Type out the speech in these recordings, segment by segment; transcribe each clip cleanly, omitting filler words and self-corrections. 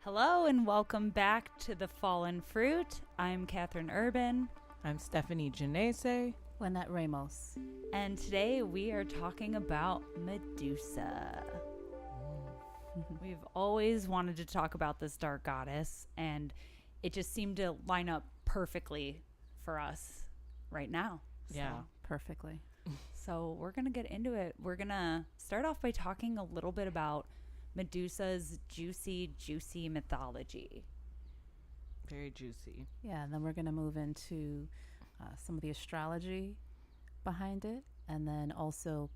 Hello and welcome back to The Fallen Fruit. I'm Catherine Urban. I'm Stephanie Genese. Lynette Ramos. And today we are talking about Medusa. We've always wanted to talk about this dark goddess, and it just seemed to line up perfectly for us right now. Yeah, perfectly. So we're going to get into it. We're going to start off by talking a little bit about Medusa's juicy mythology. very juicy. Yeah, and then we're going to move into some of the astrology behind it, and then also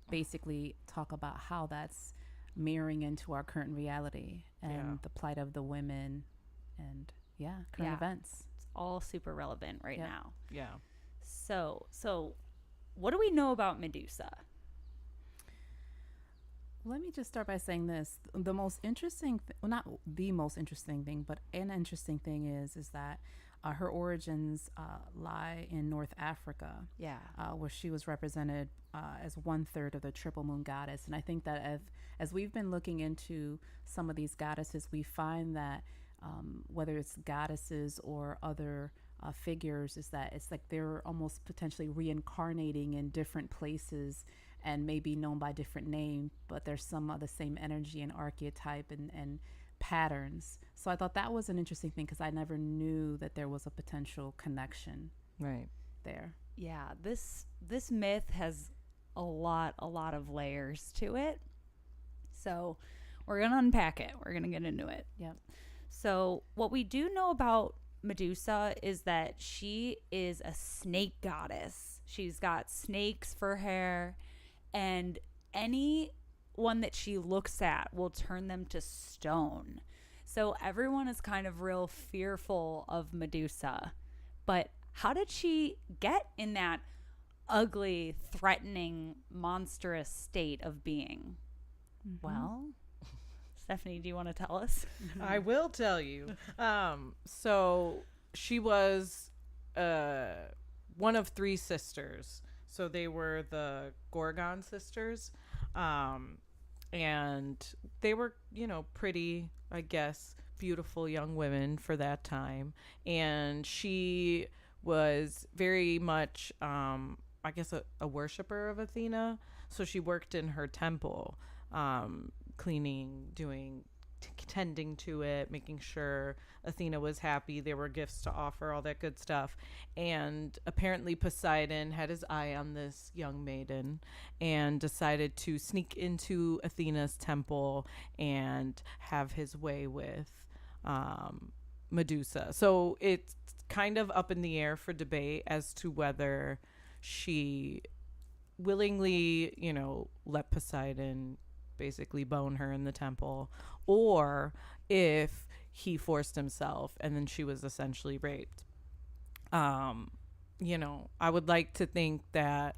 basically talk about how that's mirroring into our current reality and the plight of the women and current events. It's all super relevant right now. Yeah. So what do we know about Medusa? Let me just start by saying this. The most interesting, not the most interesting thing, but an interesting thing is that her origins lie in North Africa. Yeah. Where she was represented as 1/3 of the triple moon goddess. And I think that as we've been looking into some of these goddesses, we find that whether it's goddesses or other figures, is that it's like they're almost potentially reincarnating in different places and maybe known by different name, but there's some of the same energy and archetype and patterns. So I thought that was an interesting thing because I never knew that there was a potential connection there. Yeah, this myth has a lot of layers to it. So we're going to unpack it. We're going to get into it. Yep. So what we do know about Medusa is that she is a snake goddess. She's got snakes for hair, and anyone that she looks at will turn them to stone. So everyone is kind of real fearful of Medusa. But how did she get in that ugly, threatening, monstrous state of being? Mm-hmm. Well, Stephanie, do you want to tell us? I will tell you. So she was one of 3 sisters. So they were the Gorgon sisters. And they were, pretty, I guess, beautiful young women for that time. And she was very much, I guess, a worshiper of Athena. So she worked in her temple, cleaning, tending to it, making sure Athena was happy. There were gifts to offer, all that good stuff. And apparently Poseidon had his eye on this young maiden and decided to sneak into Athena's temple and have his way with Medusa. So it's kind of up in the air for debate as to whether she willingly, let Poseidon basically bone her in the temple, or if he forced himself and then she was essentially raped. I would like to think that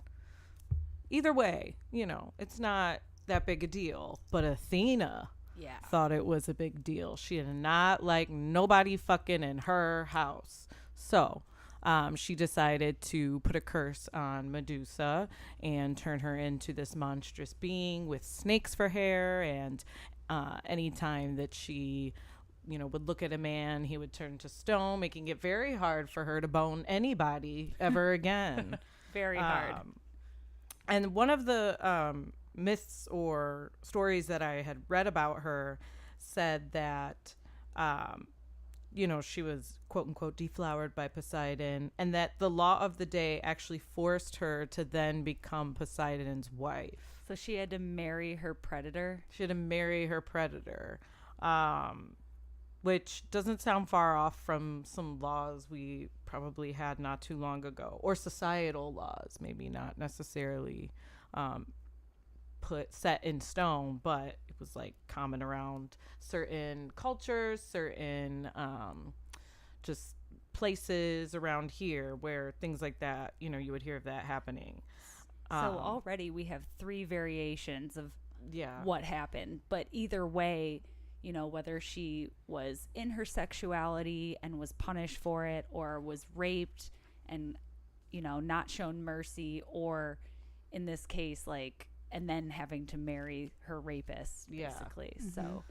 either way, it's not that big a deal, but Athena thought it was a big deal. She did not like nobody fucking in her house. So she decided to put a curse on Medusa and turn her into this monstrous being with snakes for hair. And anytime that she, would look at a man, he would turn to stone, making it very hard for her to bone anybody ever again. Very hard. And one of the myths or stories that I had read about her said that she was quote unquote deflowered by Poseidon, and that the law of the day actually forced her to then become Poseidon's wife. So she had to marry her predator? She had to marry her predator, which doesn't sound far off from some laws we probably had not too long ago, or societal laws, maybe not necessarily set in stone, but it was like common around certain cultures, certain just places around here where things like that, you would hear of that happening. So already we have 3 variations of what happened, but either way, whether she was in her sexuality and was punished for it, or was raped and not shown mercy, or in this case and then having to marry her rapist, basically. Mm-hmm. So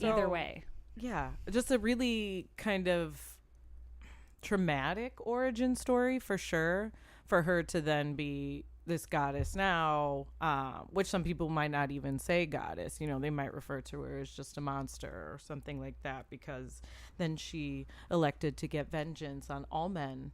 either way. Yeah, just a really kind of traumatic origin story for sure, for her to then be this goddess now, which some people might not even say goddess. You know, they might refer to her as just a monster or something like that, because then she elected to get vengeance on all men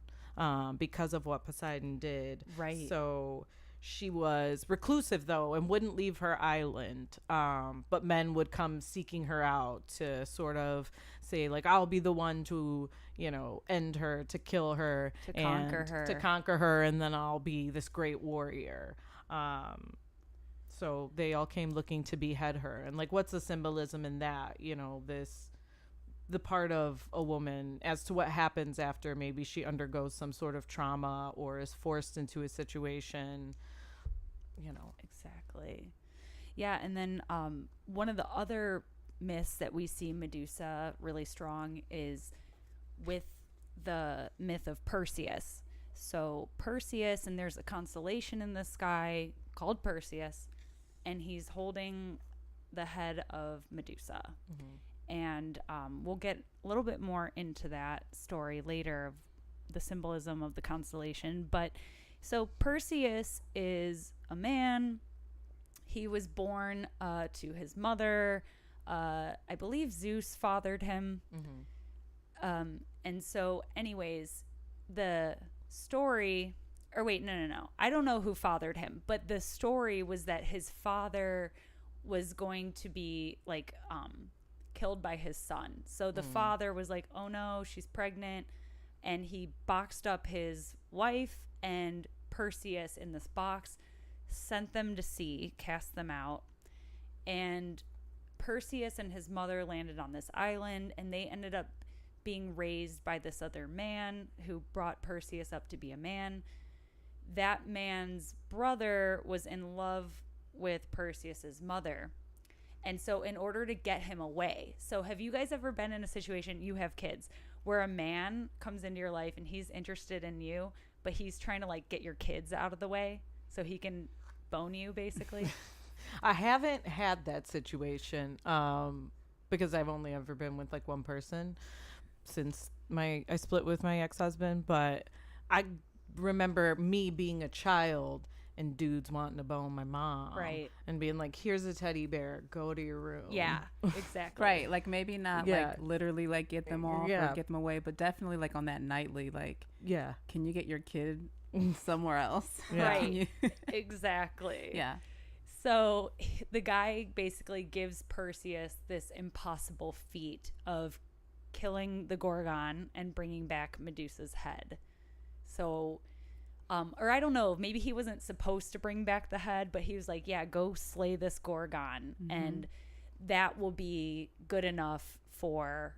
because of what Poseidon did. Right. So she was reclusive, though, and wouldn't leave her island. But men would come seeking her out to sort of say, like, I'll be the one to, you know, end her, to kill her, To conquer her. to conquer her, and then I'll be this great warrior. So they all came looking to behead her. And, like, what's the symbolism in that? You know, the part of a woman as to what happens after maybe she undergoes some sort of trauma or is forced into a situation, you know. Exactly. Yeah, and then one of the other myths that we see Medusa really strong is with the myth of Perseus. So Perseus, and there's a constellation in the sky called Perseus, and he's holding the head of Medusa. And we'll get a little bit more into that story later of the symbolism of the constellation. But so Perseus is a man. He was born to his mother. I believe Zeus fathered him. And so anyways, the story, or wait, no. I don't know who fathered him, but the story was that his father was going to be like killed by his son. So the father was like, oh no, she's pregnant. And he boxed up his wife and Perseus in this box, sent them to sea, cast them out. And Perseus and his mother landed on this island, and they ended up being raised by this other man who brought Perseus up to be a man. That man's brother was in love with Perseus's mother. And so in order to get him away, so have you guys ever been in a situation, you have kids, where a man comes into your life and he's interested in you, but he's trying to like get your kids out of the way so he can bone you basically? I haven't had that situation because I've only ever been with like one person since I split with my ex-husband. But I remember me being a child and dudes wanting to bone my mom, Right. and being like, here's a teddy bear, go to your room. Yeah, exactly. Right, like maybe not Yeah. like literally like get them off Yeah. or get them away, but definitely like on that nightly, like, Yeah. can you get your kid somewhere else? Yeah. Right. Can you- Exactly. yeah. So the guy basically gives Perseus this impossible feat of killing the Gorgon and bringing back Medusa's head. So, or I don't know, maybe he wasn't supposed to bring back the head, but he was like, yeah, go slay this Gorgon. And that will be good enough for,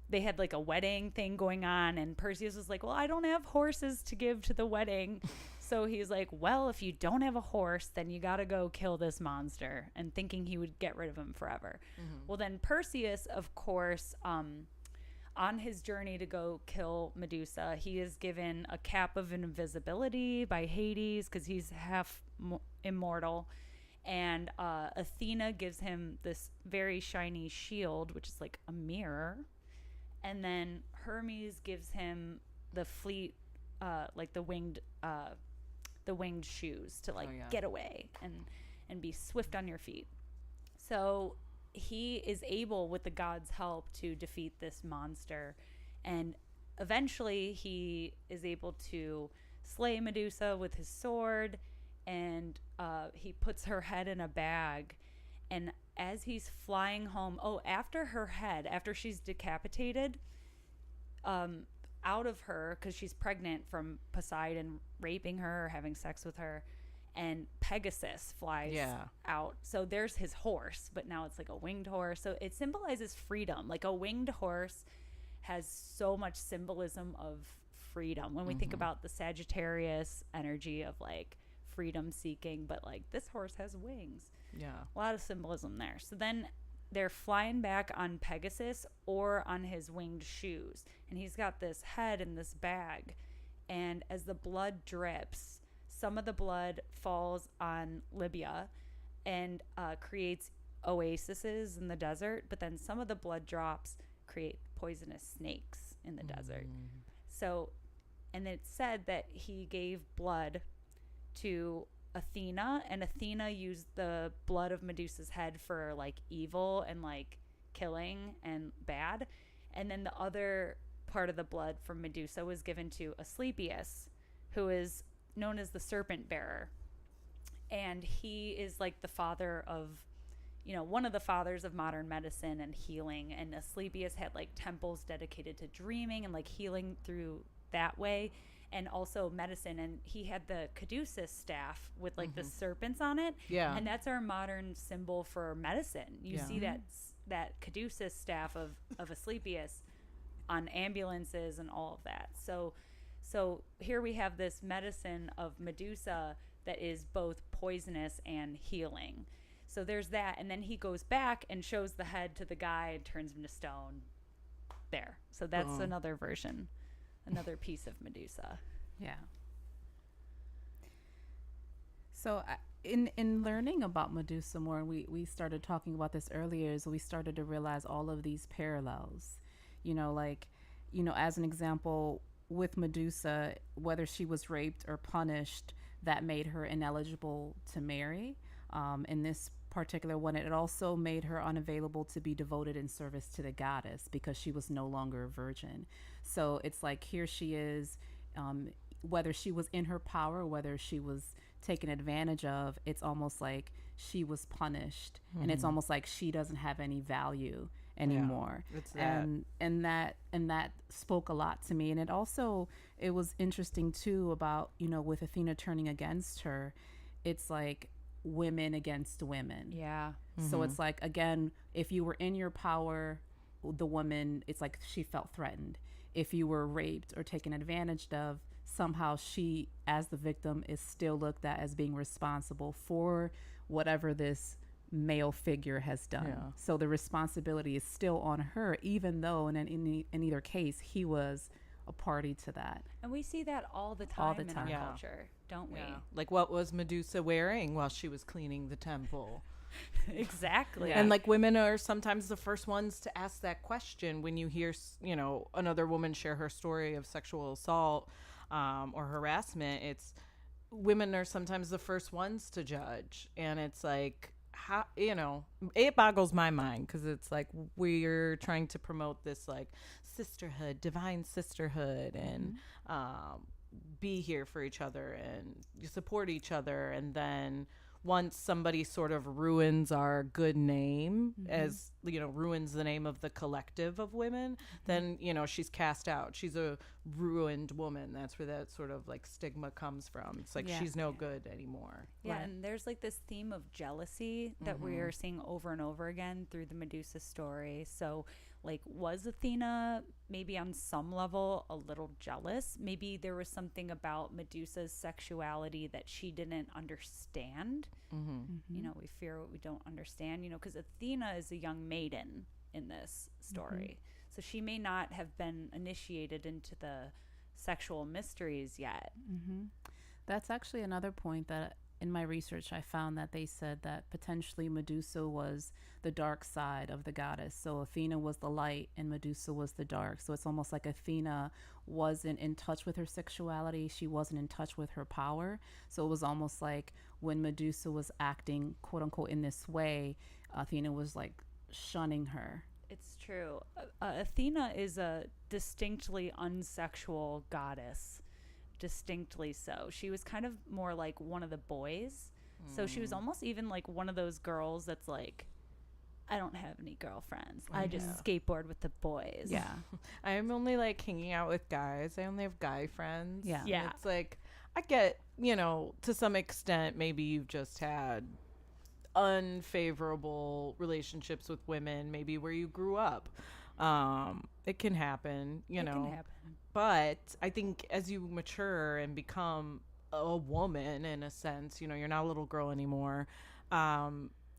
they had like a wedding thing going on, and Perseus was like, well, I don't have horses to give to the wedding. So he's like, well, if you don't have a horse, then you got to go kill this monster, and thinking he would get rid of him forever. Well, then Perseus, of course, on his journey to go kill Medusa, he is given a cap of invisibility by Hades because he's half immortal. And Athena gives him this very shiny shield, which is like a mirror. And then Hermes gives him the fleet, like the winged shoes to like get away and be swift on your feet. So he is able, with the gods' help, to defeat this monster, and eventually he is able to slay Medusa with his sword, and he puts her head in a bag. And as he's flying home, after she's decapitated, out of her, because she's pregnant from Poseidon raping her or having sex with her, and Pegasus flies out. So there's his horse, but now it's like a winged horse. So it symbolizes freedom. Like a winged horse has so much symbolism of freedom when we think about the Sagittarius energy of like freedom seeking, but like this horse has wings. Yeah. A lot of symbolism there. So then they're flying back on Pegasus or on his winged shoes, and he's got this head in this bag, and as the blood drips, some of the blood falls on Libya and creates oases in the desert, but then some of the blood drops create poisonous snakes in the desert. So, and it said that he gave blood to Athena, and Athena used the blood of Medusa's head for like evil and like killing and bad. And then the other part of the blood from Medusa was given to Asclepius, who is known as the serpent bearer. And he is like the father of, one of the fathers of modern medicine and healing. And Asclepius had like temples dedicated to dreaming and like healing through that way, and also medicine. And he had the caduceus staff with like the serpents on it. Yeah. And that's our modern symbol for medicine. You see that caduceus staff of Asclepius on ambulances and all of that. So here we have this medicine of Medusa that is both poisonous and healing. So there's that. And then he goes back and shows the head to the guy and turns him to stone there. So that's another version, another piece of Medusa. Yeah. So in learning about Medusa more, and we started talking about this earlier, is we started to realize all of these parallels. As an example, with Medusa, whether she was raped or punished, that made her ineligible to marry. In this particular one, it also made her unavailable to be devoted in service to the goddess because she was no longer a virgin. So it's like here she is, whether she was in her power, whether she was taken advantage of, it's almost like she was punished, and it's almost like she doesn't have any value anymore. It's that. And that spoke a lot to me. And it was interesting too about, with Athena turning against her, it's like women against women. Yeah. So it's like, again, if you were in your power, the woman, it's like she felt threatened. If you were raped or taken advantage of, somehow she, as the victim, is still looked at as being responsible for whatever this male figure has done. Yeah. So the responsibility is still on her, even though in either case he was a party to that. And we see that all the time, in our Yeah. culture, don't we? Like, what was Medusa wearing while she was cleaning the temple? Exactly. And like, women are sometimes the first ones to ask that question when you hear, another woman share her story of sexual assault or harassment. It's women are sometimes the first ones to judge, and it's like, how, it boggles my mind, because it's like we're trying to promote this like sisterhood, divine sisterhood, and be here for each other and support each other. And then once somebody sort of ruins our good name, as ruins the name of the collective of women, then she's cast out. She's a ruined woman. That's where that sort of like stigma comes from. It's like she's no good anymore. Yeah, and there's like this theme of jealousy that we are seeing over and over again through the Medusa story. So like, was Athena maybe on some level a little jealous? Maybe there was something about Medusa's sexuality that she didn't understand. We fear what we don't understand, because Athena is a young maiden in this story. So she may not have been initiated into the sexual mysteries yet. That's actually another point that in my research I found that they said that potentially Medusa was the dark side of the goddess. So Athena was the light and Medusa was the dark. So it's almost like Athena wasn't in touch with her sexuality. She wasn't in touch with her power. So it was almost like when Medusa was acting, quote unquote, in this way, Athena was like shunning her. It's true. Athena is a distinctly unsexual goddess. Distinctly so. She was kind of more like one of the boys. So she was almost even like one of those girls that's like, I don't have any girlfriends. I just skateboard with the boys. Yeah. I'm only like hanging out with guys. I only have guy friends. Yeah. Yeah. It's like, I get, to some extent, maybe you've just had unfavorable relationships with women, maybe where you grew up. It can happen, It can happen. But I think as you mature and become a woman, in a sense, you're not a little girl anymore.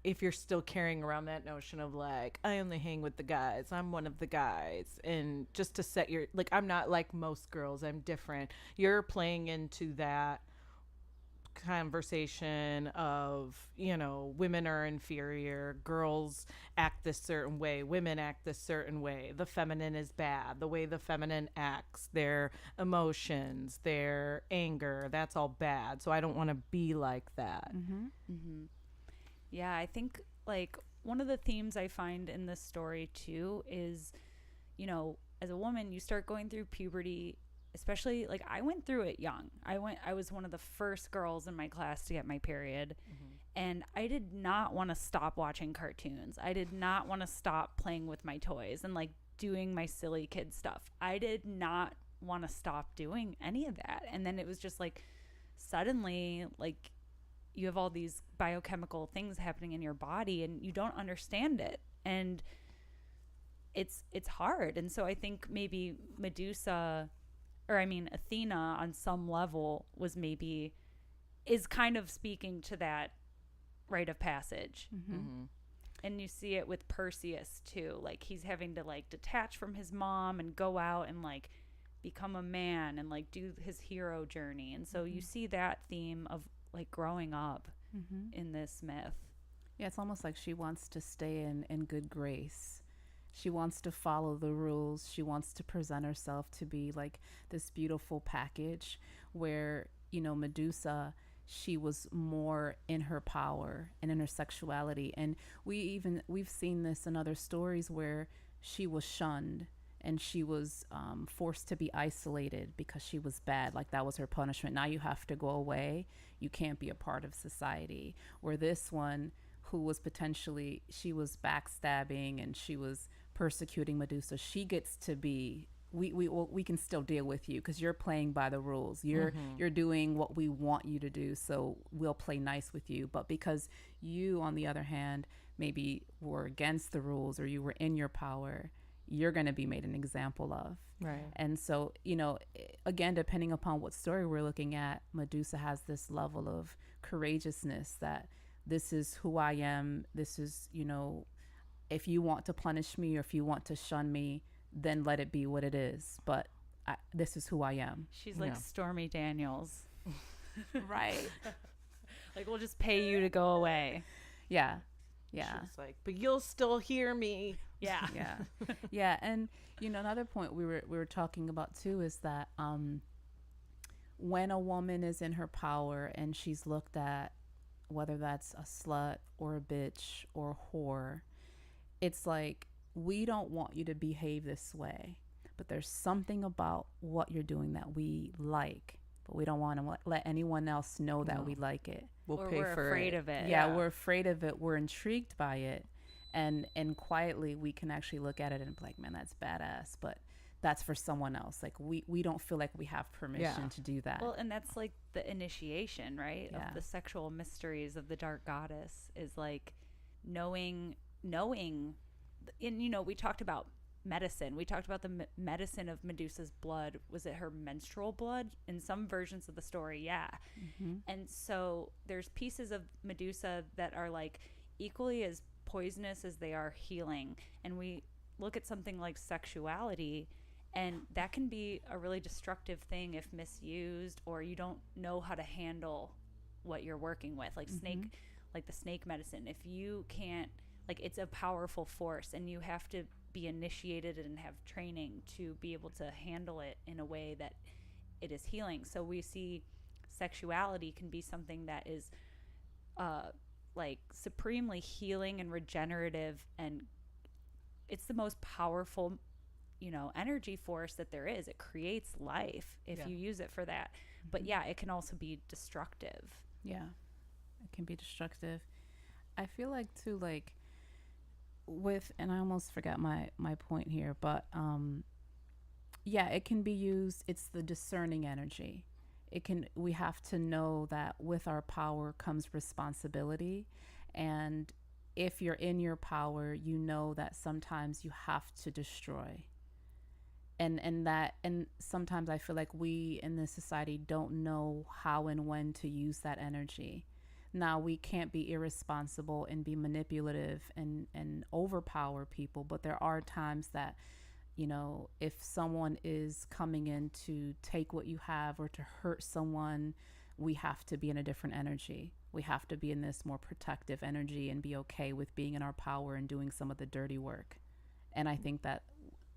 If you're still carrying around that notion of like, I only hang with the guys, I'm one of the guys, and just to set your, like, I'm not like most girls, I'm different. You're playing into that conversation of, you know, women are inferior, girls act this certain way, women act this certain way, the feminine is bad, the way the feminine acts, their emotions, their anger, that's all bad. So I don't want to be like that. Yeah, I think like one of the themes I find in this story too is, you know, as a woman, you start going through puberty, especially like I went through it young. I was one of the first girls in my class to get my period. And I did not want to stop watching cartoons. I did not want to stop playing with my toys and like doing my silly kid stuff. I did not want to stop doing any of that. And then it was just like suddenly like you have all these biochemical things happening in your body and you don't understand it. And it's hard. And so I think maybe Athena on some level is kind of speaking to that rite of passage. And you see it with Perseus too. Like he's having to like detach from his mom and go out and like become a man and like do his hero journey. And so you see that theme of like growing up in this myth. Yeah, it's almost like she wants to stay in good grace. She wants to follow the rules. She wants to present herself to be like this beautiful package where, you know, Medusa, she was more in her power and in her sexuality. And we've seen this in other stories where she was shunned and she was forced to be isolated because she was bad. Like that was her punishment. Now you have to go away. You can't be a part of society. Where this one, who was potentially, she was backstabbing and she was persecuting Medusa, she gets to be, we can still deal with you because you're playing by the rules. You're doing what we want you to do, so we'll play nice with you. But because you, on the other hand, maybe were against the rules or you were in your power, you're going to be made an example of. Right. And so, you know, again, depending upon what story we're looking at, Medusa has this level of courageousness that this is who I am. This is, you know, if you want to punish me or if you want to shun me, then let it be what it is. But this is who I am. She's like Stormy Daniels. Right. Like, we'll just pay you to go away. Yeah. Yeah. She's like, but you'll still hear me. Yeah. Yeah. Yeah. And, you know, another point we were talking about too is that when a woman is in her power and she's looked at, whether that's a slut or a bitch or a whore, it's like, we don't want you to behave this way, but there's something about what you're doing that we like, but we don't want to let anyone else know that we like it. We'll or pay we're for afraid it. of it. Yeah, we're afraid of it. We're intrigued by it. And quietly we can actually look at it and be like, man, that's badass. But that's for someone else. Like we don't feel like we have permission to do that. Well, and that's like the initiation, right? Yeah. Of the sexual mysteries of the dark goddess is like knowing. And, you know, we talked about medicine. We talked about the medicine of Medusa's blood. Was it her menstrual blood? In some versions of the story, yeah. And so there's pieces of Medusa that are like equally as poisonous as they are healing. And we look at something like sexuality, and that can be a really destructive thing if misused, or you don't know how to handle what you're working with. Like the snake medicine. If you can't, like, it's a powerful force and you have to be initiated and have training to be able to handle it in a way that it is healing. So we see sexuality can be something that is like supremely healing and regenerative, and it's the most powerful, you know, energy force that there is. It creates life if you use it for that. But yeah, it can also be destructive. Yeah, it can be destructive. I feel like too, like and I almost forgot my point here, but yeah, it can be used. It's the discerning energy. We have to know that with our power comes responsibility. And if you're in your power, you know that sometimes you have to destroy. And sometimes I feel like we in this society don't know how and when to use that energy. Now, we can't be irresponsible and be manipulative and overpower people, but there are times that, you know, if someone is coming in to take what you have or to hurt someone we have to be in a different energy. We have to be in this more protective energy and be okay with being in our power and doing some of the dirty work. And I think that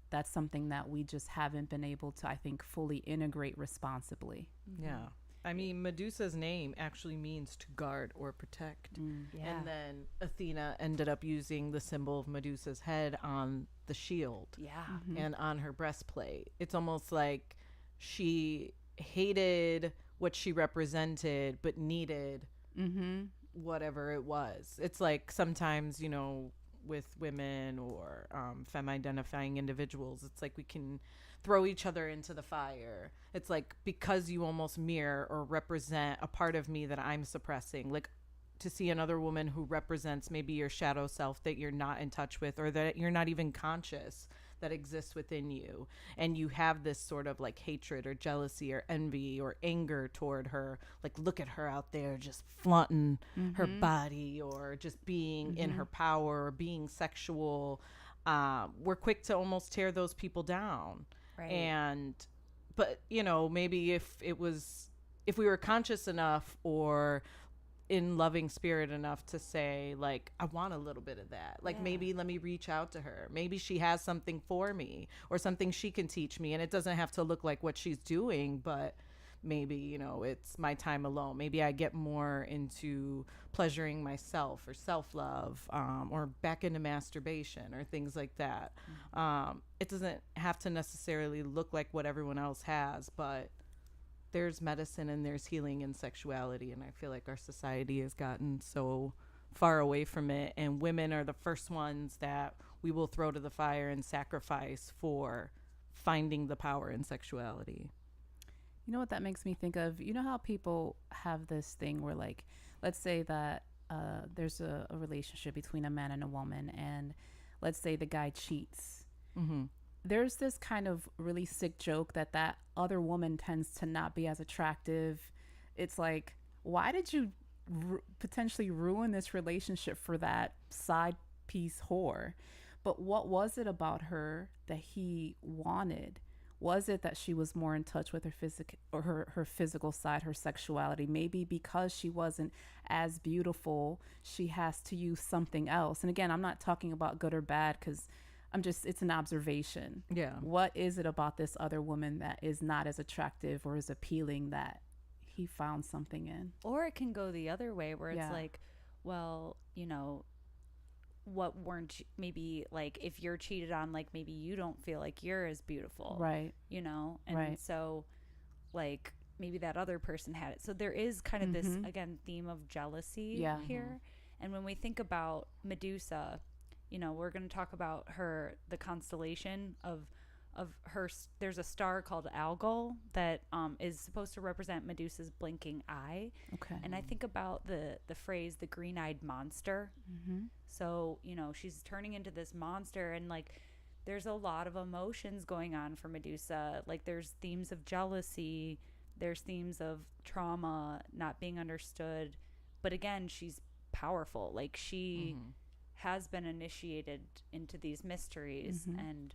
that's something that we just haven't been able to, I think, fully integrate responsibly. Yeah. I mean, Medusa's name actually means to guard or protect. Yeah. And then Athena ended up using the symbol of Medusa's head on the shield Yeah. and on her breastplate. It's almost like she hated what she represented, but needed whatever it was. It's like sometimes, you know, with women or femme identifying individuals, it's like we can throw each other into the fire. It's like because you almost mirror or represent a part of me that I'm suppressing, like to see another woman who represents maybe your shadow self that you're not in touch with or that you're not even conscious that exists within you, and you have this sort of like hatred or jealousy or envy or anger toward her, like look at her out there just flaunting her body or just being in her power or being sexual. We're quick to almost tear those people down. Right. But you know, maybe if we were conscious enough or in loving spirit enough to say, like, I want a little bit of that. Like, maybe let me reach out to her. Maybe she has something for me or something she can teach me. And it doesn't have to look like what she's doing, but maybe, you know, it's my time alone. Maybe I get more into pleasuring myself or self-love, or back into masturbation or things like that. It doesn't have to necessarily look like what everyone else has, but there's medicine and there's healing in sexuality. And I feel like our society has gotten so far away from it. And women are the first ones that we will throw to the fire and sacrifice for finding the power in sexuality. You know what that makes me think of? You know how people have this thing where, like, let's say that there's a relationship between a man and a woman, and let's say the guy cheats. There's this kind of really sick joke that other woman tends to not be as attractive. It's like, why did you potentially ruin this relationship for that side piece whore? But what was it about her that he wanted? Was it that she was more in touch with her her physical side, her sexuality? Maybe because she wasn't as beautiful, she has to use something else. And again, I'm not talking about good or bad, because it's an observation. Yeah. What is it about this other woman that is not as attractive or as appealing that he found something in? Or it can go the other way where it's like, well, you know, what weren't maybe like if you're cheated on, like maybe you don't feel like you're as beautiful. Right. You know? And so like maybe that other person had it. So there is kind of this, again, theme of jealousy here. And when we think about Medusa, you know, we're going to talk about the constellation of her. There's a star called ALGOL that is supposed to represent Medusa's blinking eye. Okay. And I think about the phrase, the green-eyed monster. So, you know, she's turning into this monster, and like there's a lot of emotions going on for Medusa. Like there's themes of jealousy, there's themes of trauma, not being understood. But again, she's powerful. Like she has been initiated into these mysteries, and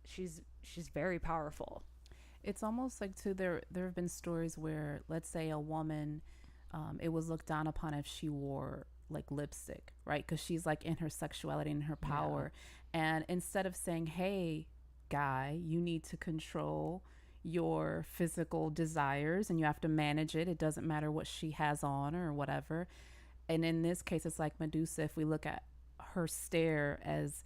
she's very powerful. It's almost like there have been stories where, let's say, a woman, it was looked down upon if she wore like lipstick, right? Because she's like in her sexuality and her power. And instead of saying, hey guy, you need to control your physical desires and you have to manage it, it doesn't matter what she has on or whatever. And in this case, it's like Medusa, if we look at her stare as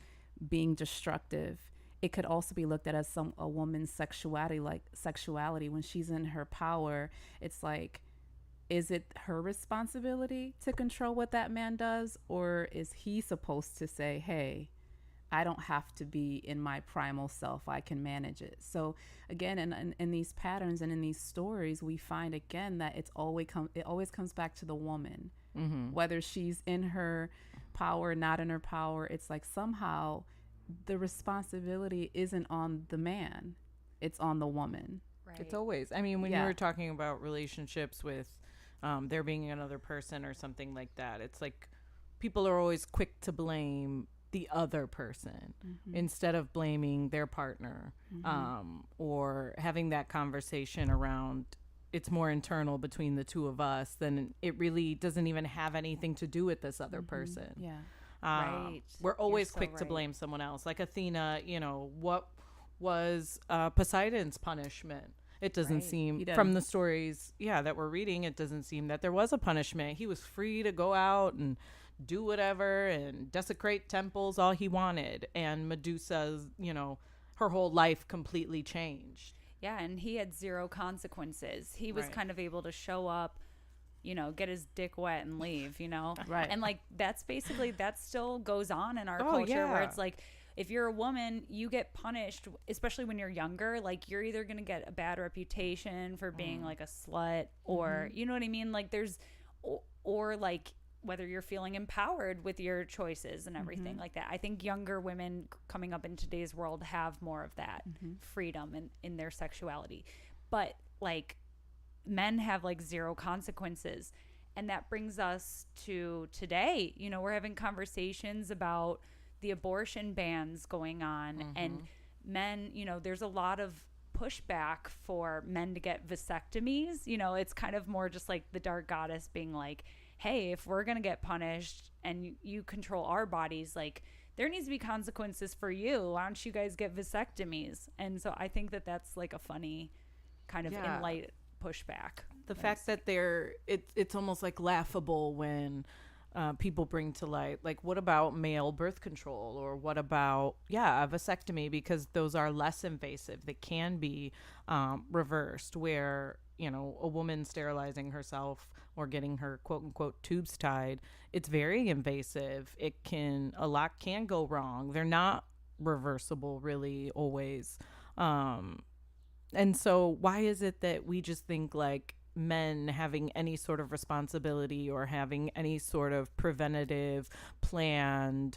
being destructive, it could also be looked at as a woman's sexuality, like sexuality when she's in her power. It's like, is it her responsibility to control what that man does? Or is he supposed to say, hey, I don't have to be in my primal self, I can manage it? So again, in these patterns and in these stories, we find again that it always comes back to the woman. Whether she's in her power, not in her power, it's like somehow the responsibility isn't on the man, it's on the woman. Right. It's always, I mean, when you were talking about relationships with there being another person or something like that, it's like people are always quick to blame the other person instead of blaming their partner, or having that conversation around it's more internal between the two of us, then it really doesn't even have anything to do with this other person. Yeah. Right. We're always so quick to right. blame someone else. Like Athena, you know, what was Poseidon's punishment? It doesn't Right. seem, He from doesn't. the stories, that we're reading, it doesn't seem that there was a punishment. He was free to go out and do whatever and desecrate temples all he wanted. And Medusa's, you know, her whole life completely changed. Yeah, and he had zero consequences. He was Right. kind of able to show up, you know, get his dick wet and leave, you know? Right. And like that's basically that still goes on in our Oh, culture where yeah. it's like if you're a woman, you get punished, especially when you're younger. Like you're either going to get a bad reputation for being like a slut or, you know what I mean? Like there's, or like whether you're feeling empowered with your choices and everything like that. I think younger women coming up in today's world have more of that freedom in their sexuality. But like men have like zero consequences. And that brings us to today. You know, we're having conversations about the abortion bans going on and men, you know, there's a lot of pushback for men to get vasectomies. You know, it's kind of more just like the dark goddess being like, hey, if we're going to get punished and you control our bodies, like there needs to be consequences for you. Why don't you guys get vasectomies? And so I think that that's like a funny kind of Yeah. in light pushback. The fact that it's almost like laughable when people bring to light, like, what about male birth control, or what about a vasectomy, because those are less invasive. They can be reversed, where, you know, a woman sterilizing herself or getting her quote unquote tubes tied, it's very invasive. A lot can go wrong. They're not reversible really always. And so why is it that we just think like men having any sort of responsibility or having any sort of preventative planned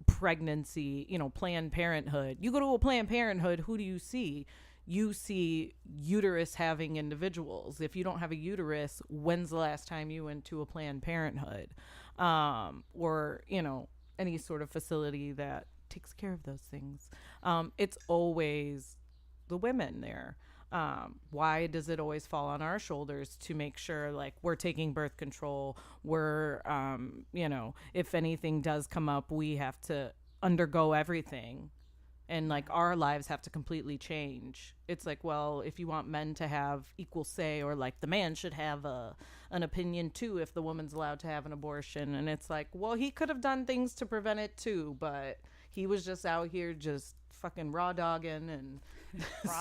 pregnancy, you know, Planned Parenthood? You go to a Planned Parenthood, who do you see? You see uterus having individuals. If you don't have a uterus, when's the last time you went to a Planned Parenthood? Or, you know, any sort of facility that takes care of those things. It's always the women there. Why does it always fall on our shoulders to make sure like we're taking birth control? We're, you know, if anything does come up, we have to undergo everything. And like our lives have to completely change. It's like, well, if you want men to have equal say, or like the man should have an opinion too if the woman's allowed to have an abortion. And it's like, well, he could have done things to prevent it too, but he was just out here just fucking raw dogging and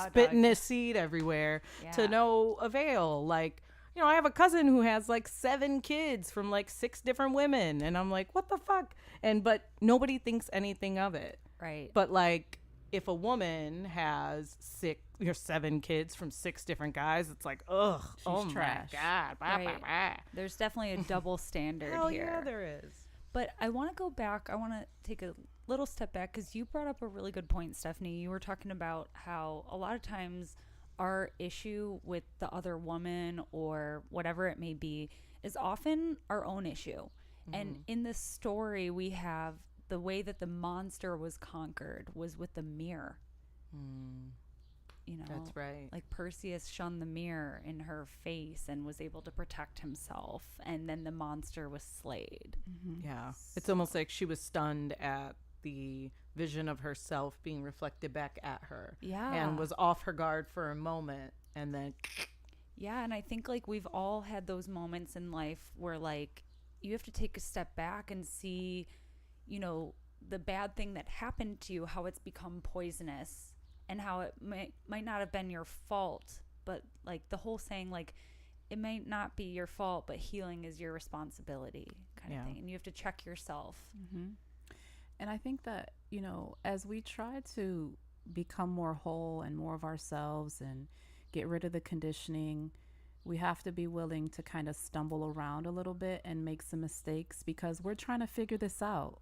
spitting his seed everywhere to no avail. Like, you know, I have a cousin who has like 7 kids from like 6 different women, and I'm like, what the fuck? But nobody thinks anything of it. Right. But like, if a woman has 7 kids from 6 different guys, it's like, ugh, oh trash. my god, blah, Right. blah, blah. There's definitely a double standard Hell here. yeah, there is. But I want to go back. I want to take a little step back because you brought up a really good point, Stephanie. You were talking about how a lot of times our issue with the other woman or whatever it may be is often our own issue. And in this story, we have the way that the monster was conquered was with the mirror. You know, That's right. like Perseus shunned the mirror in her face and was able to protect himself, and then the monster was slayed. Yeah. It's almost like she was stunned at the vision of herself being reflected back at her. Yeah. And was off her guard for a moment, and then Yeah, and I think like we've all had those moments in life where like you have to take a step back and see, you know, the bad thing that happened to you, how it's become poisonous, and how it might not have been your fault, but like the whole saying like it might not be your fault, but healing is your responsibility kind of thing, and you have to check yourself. And I think that, you know, as we try to become more whole and more of ourselves and get rid of the conditioning, we have to be willing to kind of stumble around a little bit and make some mistakes, because we're trying to figure this out.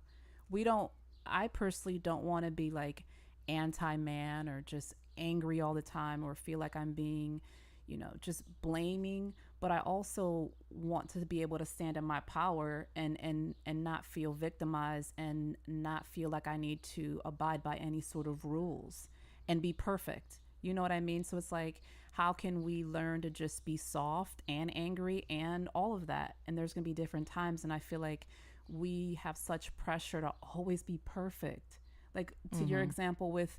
I personally don't want to be like anti-man or just angry all the time or feel like I'm being, you know, just blaming. But I also want to be able to stand in my power and not feel victimized and not feel like I need to abide by any sort of rules and be perfect. You know what I mean? So it's like, how can we learn to just be soft and angry and all of that? And there's going to be different times. And I feel like we have such pressure to always be perfect. Like to your example with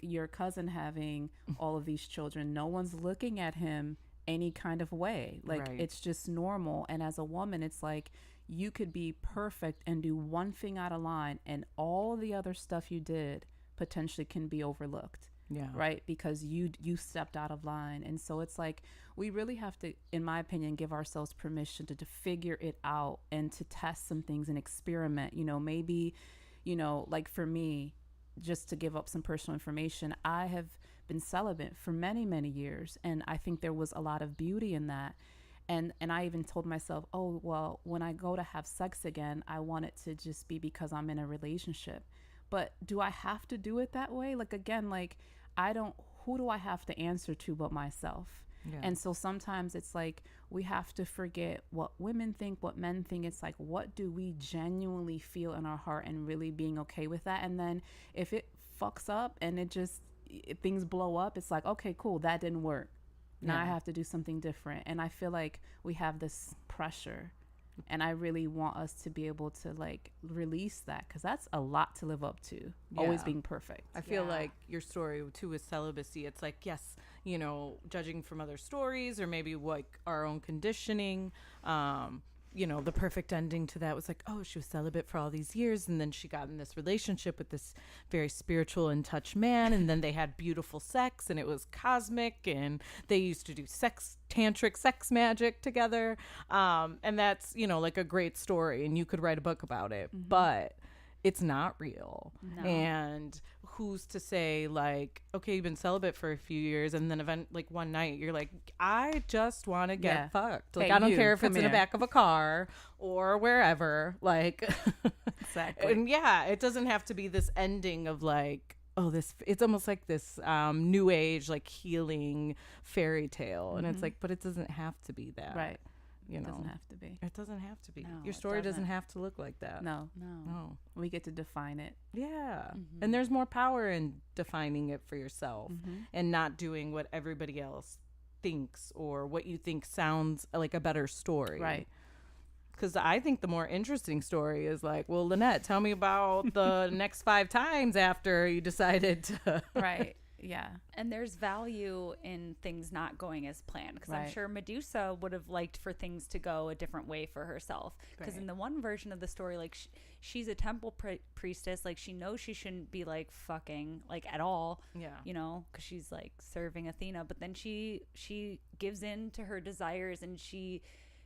your cousin having all of these children, no one's looking at him any kind of way. Like it's just normal. And as a woman, it's like you could be perfect and do one thing out of line, and all the other stuff you did potentially can be overlooked. Yeah. Right. Because you stepped out of line. And so it's like we really have to, in my opinion, give ourselves permission to figure it out and to test some things and experiment. You know, maybe, you know, like for me, just to give up some personal information, I have been celibate for many, many years. And I think there was a lot of beauty in that. And I even told myself, oh, well, when I go to have sex again, I want it to just be because I'm in a relationship. But do I have to do it that way? Like, again, like, who do I have to answer to but myself? Yeah. And so sometimes it's like we have to forget what women think, what men think. It's like, what do we genuinely feel in our heart, and really being okay with that? And then if it fucks up and if things blow up, it's like, okay, cool, that didn't work. Now I have to do something different. And I feel like we have this pressure. And I really want us to be able to like release that, because that's a lot to live up to. Always being perfect. I feel like your story too with celibacy, it's like, yes, you know, judging from other stories or maybe like our own conditioning, you know, the perfect ending to that was like, oh, she was celibate for all these years, and then she got in this relationship with this very spiritual in touch man, and then they had beautiful sex, and it was cosmic, and they used to do tantric sex magic together, and that's, you know, like a great story, and you could write a book about it. But it's not real. No. And who's to say, like, okay, you've been celibate for a few years, and then like one night you're like, I just want to get fucked. Like, hey, I don't care if it's in the back of a car or wherever. Like, exactly. And it doesn't have to be this ending of like, oh, it's almost like this new age, like healing fairy tale. And it's like, but it doesn't have to be that. Right. You know, it doesn't have to be. It doesn't have to be. No, your story doesn't have to look like that. No. We get to define it. Yeah. And there's more power in defining it for yourself and not doing what everybody else thinks or what you think sounds like a better story. Right. Because I think the more interesting story is like, well, Lynette, tell me about the next 5 times after you decided to. Right. Yeah. And there's value in things not going as planned, because I'm sure Medusa would have liked for things to go a different way for herself, because in the one version of the story, like she's a temple priestess, like she knows she shouldn't be like fucking like at all, you know, because she's like serving Athena, but then she gives in to her desires and she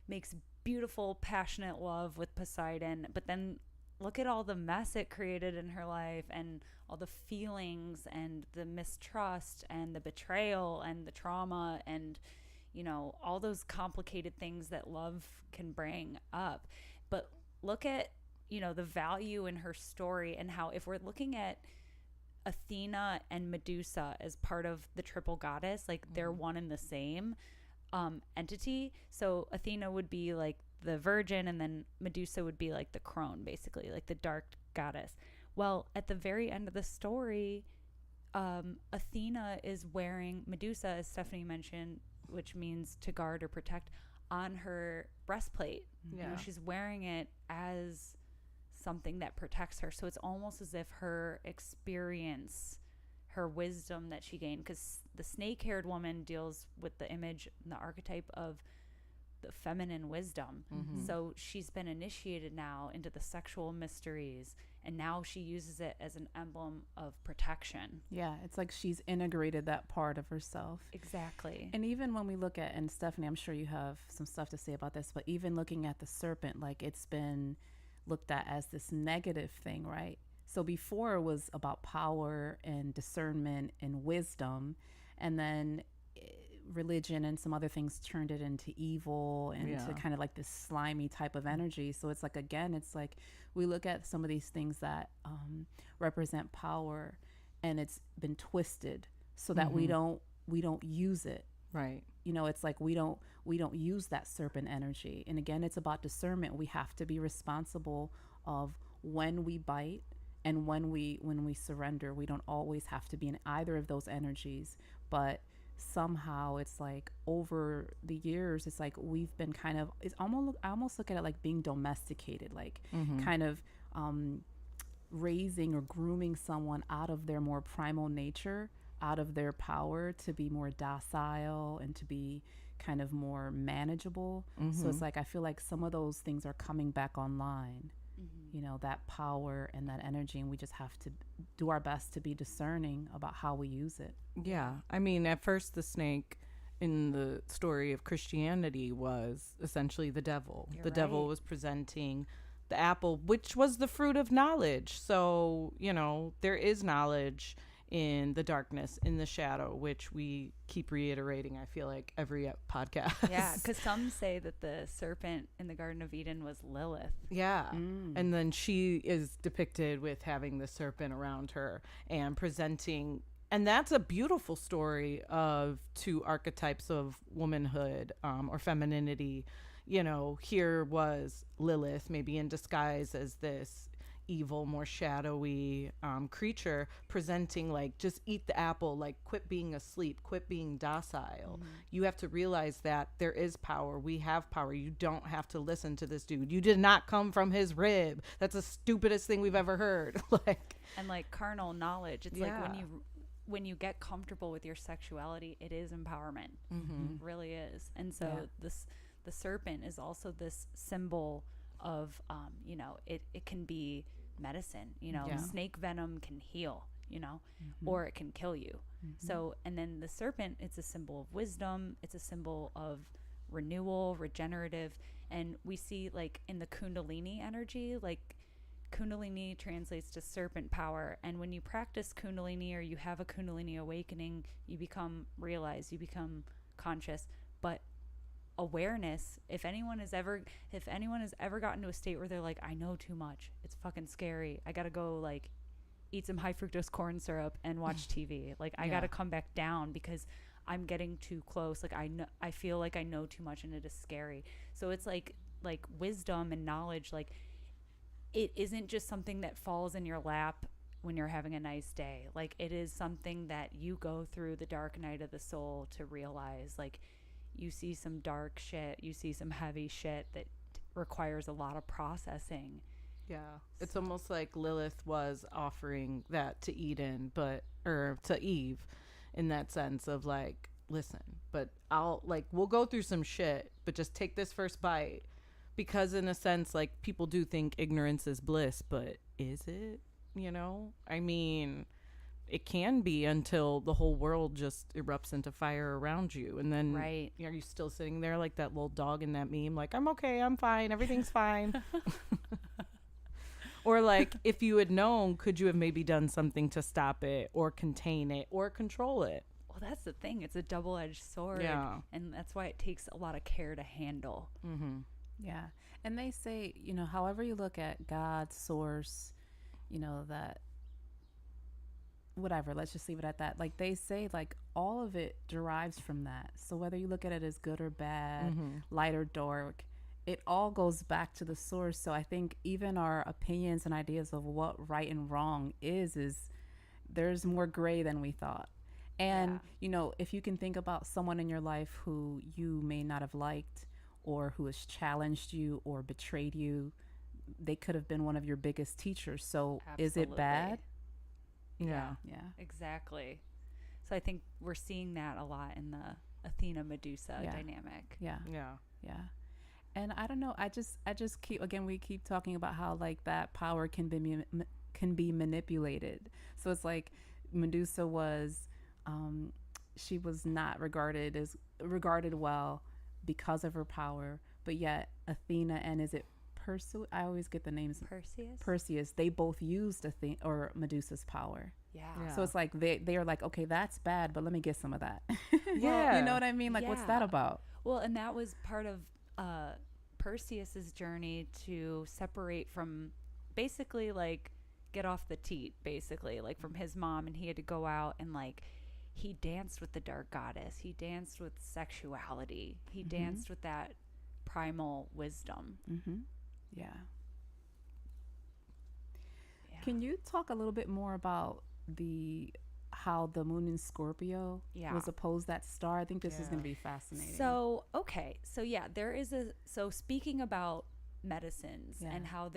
makes beautiful passionate love with Poseidon. But then look at all the mess it created in her life, and all the feelings and the mistrust and the betrayal and the trauma and, you know, all those complicated things that love can bring up. But look at, you know, the value in her story, and how if we're looking at Athena and Medusa as part of the triple goddess, like they're one and the same entity. So Athena would be like the virgin, and then Medusa would be like the crone, basically like the dark goddess. Well, at the very end of the story, Athena is wearing Medusa, as Stephanie mentioned, which means to guard or protect, on her breastplate. You know, she's wearing it as something that protects her. So it's almost as if her experience, her wisdom that she gained, because the snake-haired woman deals with the image and the archetype of the feminine wisdom. So she's been initiated now into the sexual mysteries, and now she uses it as an emblem of protection. Yeah, it's like she's integrated that part of herself. Exactly. And even when we look at, and Stephanie, I'm sure you have some stuff to say about this, but even looking at the serpent, like it's been looked at as this negative thing, right? So before it was about power and discernment and wisdom, and then religion and some other things turned it into evil and to kind of like this slimy type of energy. So it's like, again, it's like we look at some of these things that represent power, and it's been twisted so that we don't use it. Right. You know, it's like we don't use that serpent energy. And again, it's about discernment. We have to be responsible of when we bite And when we surrender, we don't always have to be in either of those energies, but somehow it's like over the years it's like we've been kind of, it's almost, I almost look at it like being domesticated, like kind of raising or grooming someone out of their more primal nature, out of their power to be more docile and to be kind of more manageable. So it's like I feel like some of those things are coming back online, you know, that power and that energy, and we just have to do our best to be discerning about how we use it. Yeah. I mean, at first the snake in the story of Christianity was essentially the devil. You're the devil right. was presenting the apple, which was the fruit of knowledge. So, you know, there is knowledge in the darkness, in the shadow, which we keep reiterating, I feel like, every podcast. Yeah, because some say that the serpent in the Garden of Eden was Lilith. Yeah. And then she is depicted with having the serpent around her and presenting. And that's a beautiful story of two archetypes of womanhood or femininity. You know, here was Lilith, maybe in disguise as this evil, more shadowy creature, presenting like, just eat the apple, like quit being asleep, quit being docile. You have to realize that there is power. We have power. You don't have to listen to this dude. You did not come from his rib. That's the stupidest thing we've ever heard. Like, And like carnal knowledge, it's like when you get comfortable with your sexuality, it is empowerment. It really is. And so the serpent is also this symbol of you know, it can be medicine, you know. Snake venom can heal, you know, or it can kill you. So, and then the serpent, it's a symbol of wisdom, it's a symbol of renewal, regenerative. And we see like in the kundalini energy, like kundalini translates to serpent power, and when you practice kundalini or you have a kundalini awakening, you become realized, you become conscious. But awareness, if anyone has ever gotten to a state where they're like, I know too much, it's fucking scary, I gotta go like eat some high fructose corn syrup and watch TV, like I gotta come back down because I'm getting too close, like I feel like I know too much and it is scary. So it's like wisdom and knowledge, like it isn't just something that falls in your lap when you're having a nice day. Like it is something that you go through the dark night of the soul to realize, like you see some dark shit, you see some heavy shit that requires a lot of processing. yeah, it's almost like Lilith was offering that to Eden, or to Eve, in that sense of like, listen, but we'll go through some shit, but just take this first bite. Because in a sense, like, people do think ignorance is bliss, but is it? You know? I mean, it can be until the whole world just erupts into fire around you. And then are you still sitting there like that little dog in that meme? Like, I'm okay, I'm fine, everything's fine. Or like, if you had known, could you have maybe done something to stop it or contain it or control it? Well, that's the thing. It's a double-edged sword. Yeah. And that's why it takes a lot of care to handle. Yeah. And they say, you know, however you look at God, source, you know, that whatever, let's just leave it at that. Like they say, like all of it derives from that. So whether you look at it as good or bad, light or dark, it all goes back to the source. So I think even our opinions and ideas of what right and wrong is there's more gray than we thought. And, you know, if you can think about someone in your life who you may not have liked, or who has challenged you or betrayed you, they could have been one of your biggest teachers. So is it bad? Yeah, exactly. So I think we're seeing that a lot in the Athena Medusa dynamic. Yeah. And I don't know, I just keep, again, we keep talking about how like that power can be manipulated. So it's like Medusa was she was not regarded well because of her power, but yet Athena and is it Perseus? I always get the names. Perseus. They both used Medusa's power. Yeah. So it's like they are like, okay, that's bad, but let me get some of that. Yeah. You know what I mean? Like, what's that about? Well, and that was part of Perseus's journey to separate from, basically like get off the teat, basically like from his mom, and he had to go out and like. He danced with the dark goddess. He danced with sexuality. He danced with that primal wisdom. Yeah. Can you talk a little bit more about the how the moon in Scorpio was opposed that star? I think this is going to be fascinating. So, okay. So yeah, speaking about medicines and how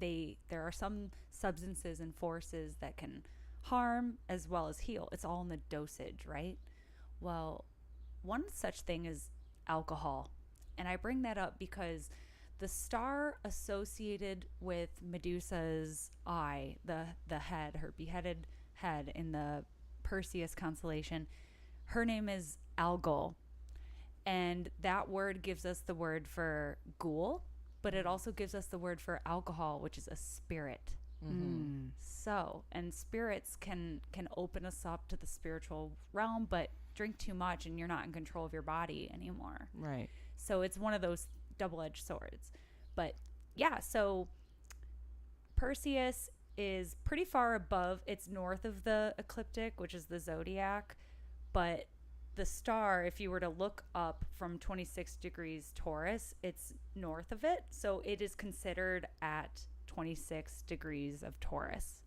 there are some substances and forces that can harm as well as heal. It's all in the dosage, right? Well, one such thing is alcohol. And I bring that up because the star associated with Medusa's eye, the head, her beheaded head in the Perseus constellation, her name is ALGOL. And that word gives us the word for ghoul, but it also gives us the word for alcohol, which is a spirit. Mm-hmm. So, and spirits can open us up to the spiritual realm, but drink too much and you're not in control of your body anymore. Right. So it's one of those double-edged swords. But yeah, so Perseus is pretty far above. It's north of the ecliptic, which is the zodiac. But the star, if you were to look up from 26 degrees Taurus, it's north of it. So it is considered at 26 degrees of Taurus.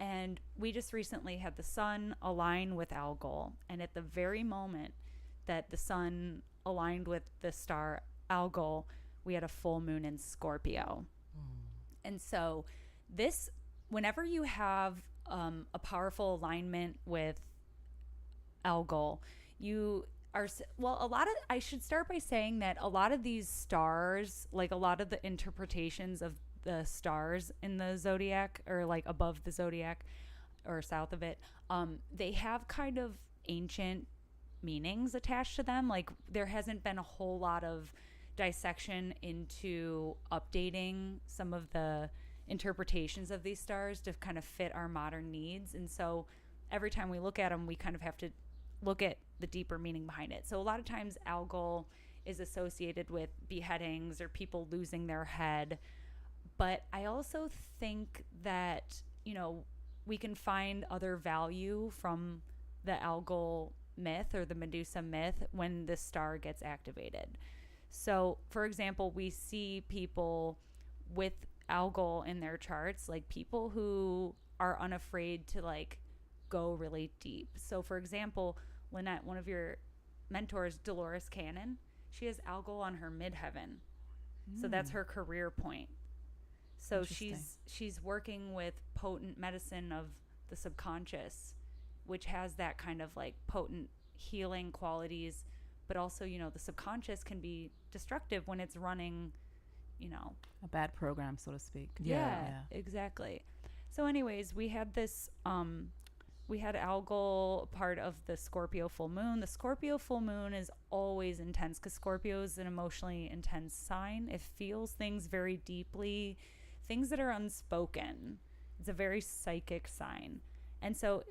And we just recently had the sun align with ALGOL. And at the very moment that the sun aligned with the star ALGOL, we had a full moon in Scorpio. And so this, whenever you have a powerful alignment with ALGOL, you are, I should start by saying that a lot of these stars, like a lot of the interpretations of the stars in the zodiac, or like above the zodiac or south of it, they have kind of ancient meanings attached to them. Like there hasn't been a whole lot of dissection into updating some of the interpretations of these stars to kind of fit our modern needs. And so every time we look at them, we kind of have to look at the deeper meaning behind it. So a lot of times ALGOL is associated with beheadings or people losing their head. But I also think that, we can find other value from the ALGOL myth or the Medusa myth when the star gets activated. So, for example, we see people with ALGOL in their charts, like people who are unafraid to like go really deep. So, for example, Lynette, one of your mentors, Dolores Cannon, she has ALGOL on her midheaven. So that's her career point. So she's working with potent medicine of the subconscious, which has that kind of like potent healing qualities, but also, the subconscious can be destructive when it's running, a bad program, so to speak. Yeah. Exactly. So anyways, we had this, we had ALGOL part of the Scorpio full moon. The Scorpio full moon is always intense because Scorpio is an emotionally intense sign. It feels things very deeply, things that are unspoken. It's a very psychic sign. And so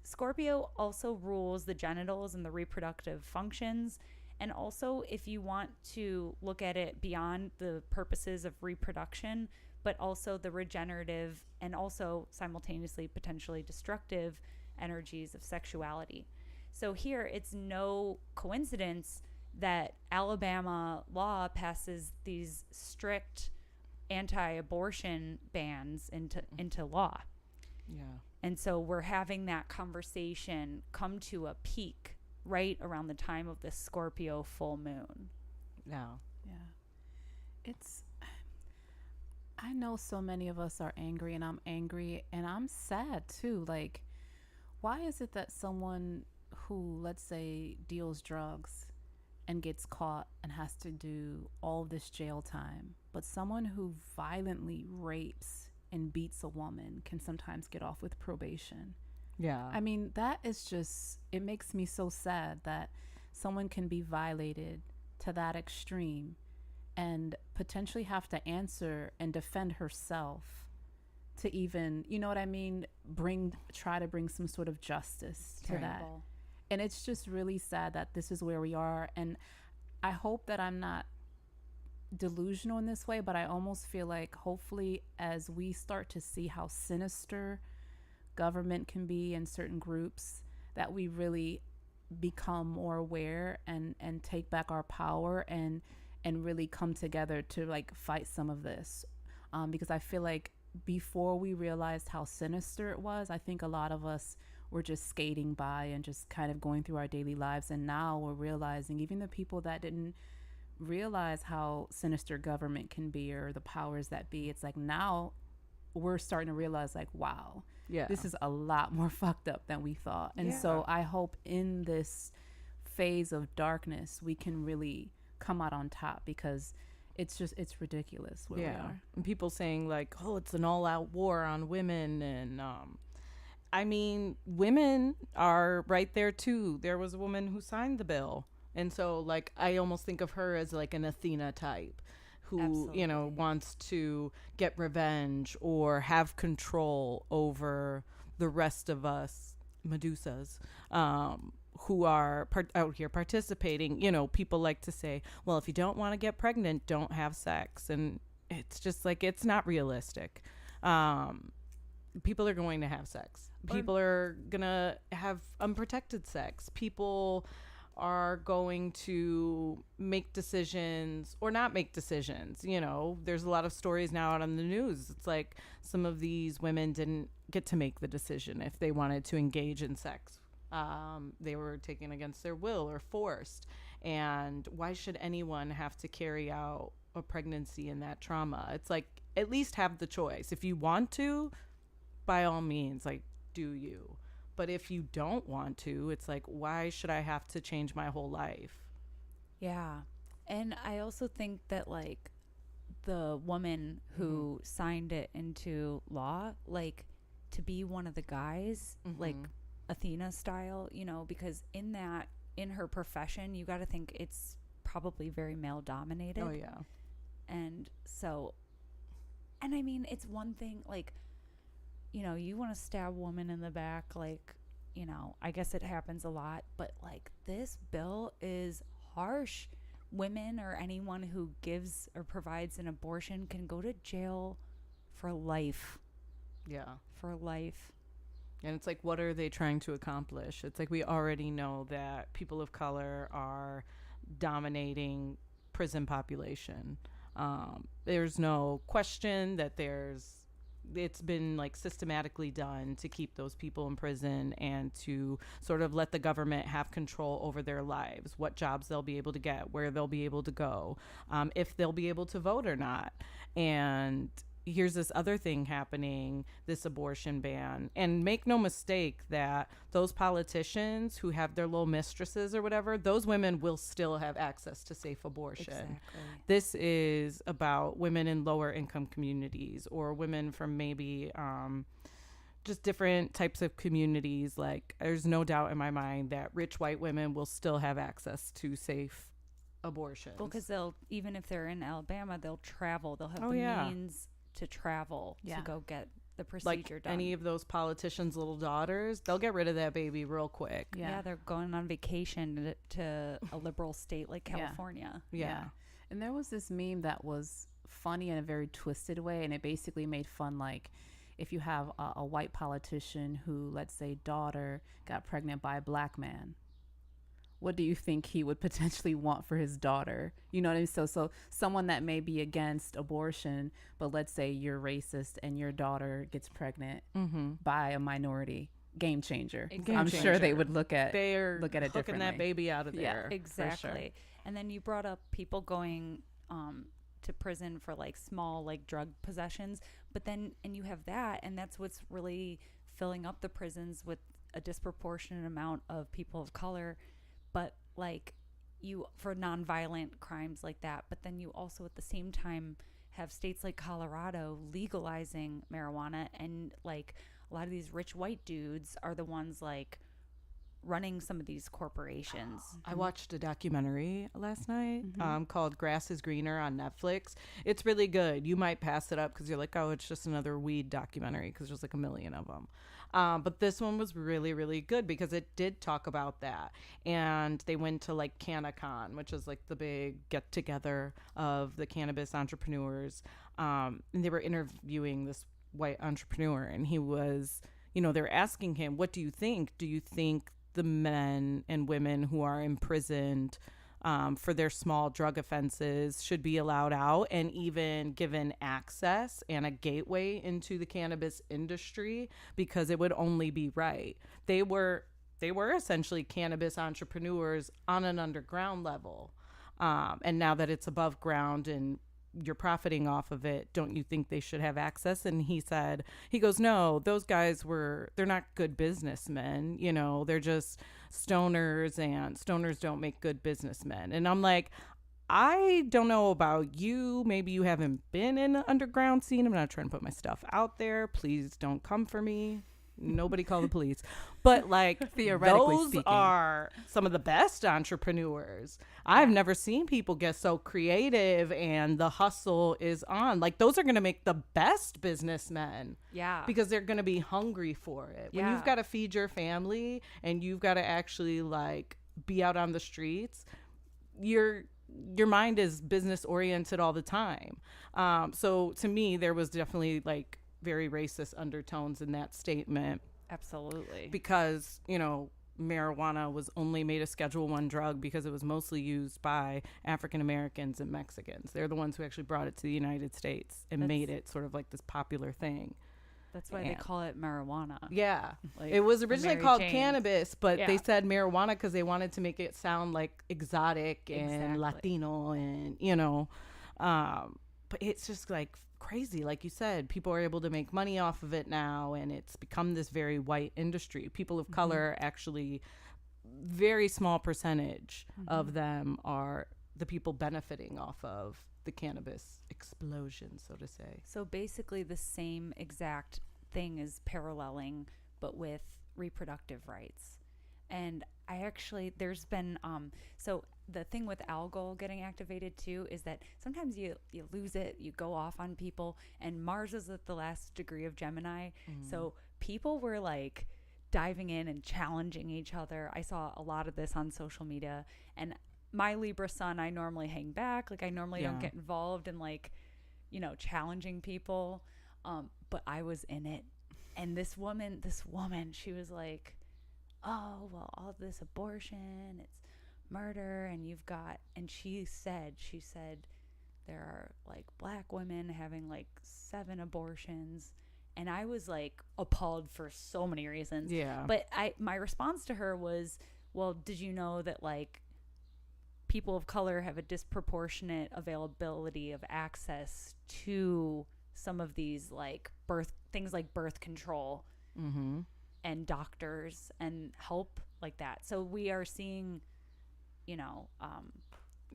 Scorpio also rules the genitals and the reproductive functions. And also, if you want to look at it beyond the purposes of reproduction, but also the regenerative and also simultaneously potentially destructive energies of sexuality. So here, it's no coincidence that Alabama law passes these strict anti-abortion bans into law. Yeah. And so we're having that conversation come to a peak right around the time of the Scorpio full moon. Yeah. I know so many of us are angry, and I'm angry, and I'm sad too. Like, why is it that someone who, let's say, deals drugs and gets caught and has to do all this jail time, but someone who violently rapes and beats a woman can sometimes get off with probation? Yeah. I mean, that is just, it makes me so sad that someone can be violated to that extreme and potentially have to answer and defend herself to even, you know what I mean, try to bring some sort of justice to that. And it's just really sad that this is where we are. And I hope that I'm not delusional in this way, but I almost feel like hopefully as we start to see how sinister government can be in certain groups, that we really become more aware and take back our power and really come together to like fight some of this, because I feel like before we realized how sinister it was, I think a lot of us were just skating by and just kind of going through our daily lives. And now we're realizing, even the people that didn't realize how sinister government can be, or the powers that be, it's like now we're starting to realize, like, wow, Yeah. this is a lot more fucked up than we thought. And Yeah. so I hope in this phase of darkness we can really come out on top, because it's ridiculous where we are. And people saying like, oh, it's an all-out war on women. And I mean, women are right there too. There was a woman who signed the bill, and so like I almost think of her as like an Athena type who you know, Absolutely. wants to get revenge or have control over the rest of us Medusas, who are out here participating. You know, people like to say, well, if you don't want to get pregnant, don't have sex. And it's just like, it's not realistic. People are going to have sex. People are going to have unprotected sex. People are going to make decisions or not make decisions. You know, there's a lot of stories now out on the news. It's like some of these women didn't get to make the decision if they wanted to engage in sex. They were taken against their will or forced. And why should anyone have to carry out a pregnancy in that trauma? It's like, at least have the choice. If you want to, by all means, like, do you? But if you don't want to, it's like, why should I have to change my whole life? Yeah. And I also think that, like, the woman who signed it into law, like, to be one of the guys, like Athena style, you know, because in her profession, you got to think it's probably very male dominated. Oh, yeah. And so, and I mean, it's one thing, like, you know, you want to stab a woman in the back, like, you know, I guess it happens a lot, but like, this bill is harsh. Women or anyone who gives or provides an abortion can go to jail for life. Yeah. For life. And it's like, what are they trying to accomplish? It's like, we already know that people of color are dominating prison population. There's no question that it's been like systematically done to keep those people in prison and to sort of let the government have control over their lives, what jobs they'll be able to get, where they'll be able to go, if they'll be able to vote or not. And here's this other thing happening, this abortion ban. And make no mistake that those politicians who have their little mistresses or whatever, those women will still have access to safe abortion. Exactly. This is about women in lower income communities or women from maybe just different types of communities. Like, there's no doubt in my mind that rich white women will still have access to safe abortions. Well, because they'll, even if they're in Alabama, they'll travel. They'll have means to travel to go get the procedure like done. Any of those politicians' little daughters, they'll get rid of that baby real quick. Yeah, they're going on vacation to a liberal state like California. Yeah. And there was this meme that was funny in a very twisted way, and it basically made fun, like, if you have a white politician who, let's say, daughter got pregnant by a black man, what do you think he would potentially want for his daughter? You know what I mean? So someone that may be against abortion, but let's say you're racist and your daughter gets pregnant by a minority. Game changer. Exactly. I'm sure they would look at it hooking differently. that baby out of there. Exactly. For sure. And then you brought up people going to prison for like small like drug possessions, but then and you have that, and that's what's really filling up the prisons with a disproportionate amount of people of color, but like you for nonviolent crimes like that. But then you also at the same time have states like Colorado legalizing marijuana, and like a lot of these rich white dudes are the ones like running some of these corporations. I watched a documentary last night called Grass is Greener on Netflix. It's really good. You might pass it up because you're like, oh, it's just another weed documentary, because there's like a million of them. But this one was really, really good because it did talk about that. And they went to like CannaCon, which is like the big get together of the cannabis entrepreneurs. And they were interviewing this white entrepreneur, and he was, you know, they were asking him, what do you think? Do you think the men and women who are imprisoned for their small drug offenses should be allowed out and even given access and a gateway into the cannabis industry, because it would only be right. They were essentially cannabis entrepreneurs on an underground level. And now that it's above ground and you're profiting off of it, don't you think they should have access? And he goes, no, those guys they're not good businessmen. You know, they're just stoners, and stoners don't make good businessmen. And I'm like, I don't know about you. Maybe you haven't been in the underground scene. I'm not trying to put my stuff out there. Please don't come for me. Nobody call the police. But like, theoretically those speaking, are some of the best entrepreneurs. I've never seen people get so creative and the hustle is on. Like, those are going to make the best businessmen. Yeah. Because they're going to be hungry for it. When Yeah. you've got to feed your family and you've got to actually like be out on the streets, your mind is business oriented all the time. So to me, there was definitely like very racist undertones in that statement, Absolutely. because, you know, marijuana was only made a Schedule I drug because it was mostly used by African Americans and Mexicans. They're the ones who actually brought it to the United States and made it sort of like this popular thing. That's why they call it marijuana. Yeah. Like it was originally Mary called Jane. cannabis, but Yeah. they said marijuana because they wanted to make it sound like exotic and Exactly. Latino and, you know, but it's just like crazy. Like you said, people are able to make money off of it now, and it's become this very white industry. People of color actually, very small percentage of them are the people benefiting off of the cannabis explosion, so to say. So basically the same exact thing is paralleling, but with reproductive rights. And there's been, so the thing with ALGOL getting activated too is that sometimes you lose it, you go off on people, and Mars is at the last degree of Gemini. So people were like diving in and challenging each other. I saw a lot of this on social media, and my Libra sun, I normally hang back. Like I normally don't get involved in like, you know, challenging people. But I was in it. And this woman, she was like, oh, well, all this abortion, it's murder. And she said there are like black women having like 7 abortions. And I was like appalled for so many reasons. Yeah. But my response to her was, well, did you know that like people of color have a disproportionate availability of access to some of these like things like birth control and doctors and help like that. So we are seeing, you know,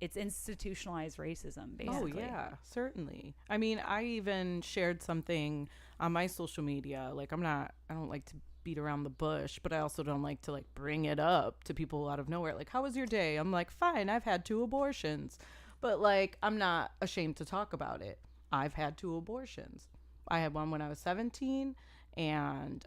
it's institutionalized racism, basically. Oh, yeah, certainly. I mean, I even shared something on my social media. Like, I don't like to beat around the bush, but I also don't like to like bring it up to people out of nowhere. Like, how was your day? I'm like, fine, I've had 2 abortions. But like, I'm not ashamed to talk about it. I've had 2 abortions. I had one when I was 17, and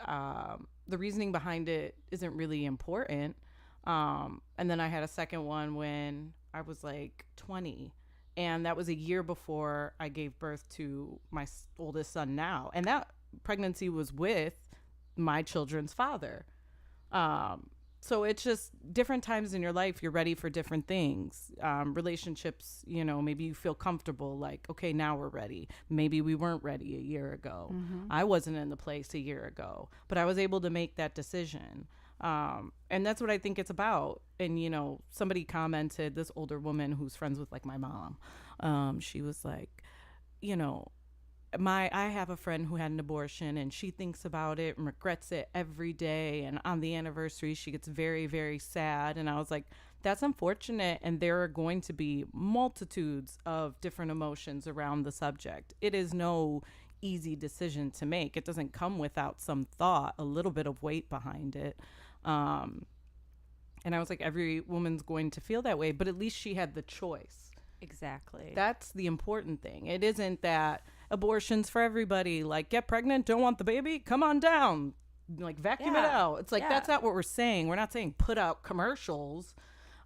the reasoning behind it isn't really important. And then I had a second one when I was like 20, and that was a year before I gave birth to my oldest son now. And that pregnancy was with my children's father. So it's just different times in your life. You're ready for different things. Relationships, you know, maybe you feel comfortable, like, okay, now we're ready. Maybe we weren't ready a year ago. I wasn't in the place a year ago, but I was able to make that decision. And that's what I think it's about. And, you know, somebody commented, this older woman who's friends with like my mom, she was like, you know, I have a friend who had an abortion, and she thinks about it and regrets it every day. And on the anniversary, she gets very, very sad. And I was like, that's unfortunate. And there are going to be multitudes of different emotions around the subject. It is no easy decision to make. It doesn't come without some thought, a little bit of weight behind it. And I was like, every woman's going to feel that way, but at least she had the choice. Exactly. That's the important thing. It isn't that abortion's for everybody. Like, get pregnant, don't want the baby, come on down, like vacuum it out. It's like, that's not what we're saying. We're not saying put out commercials,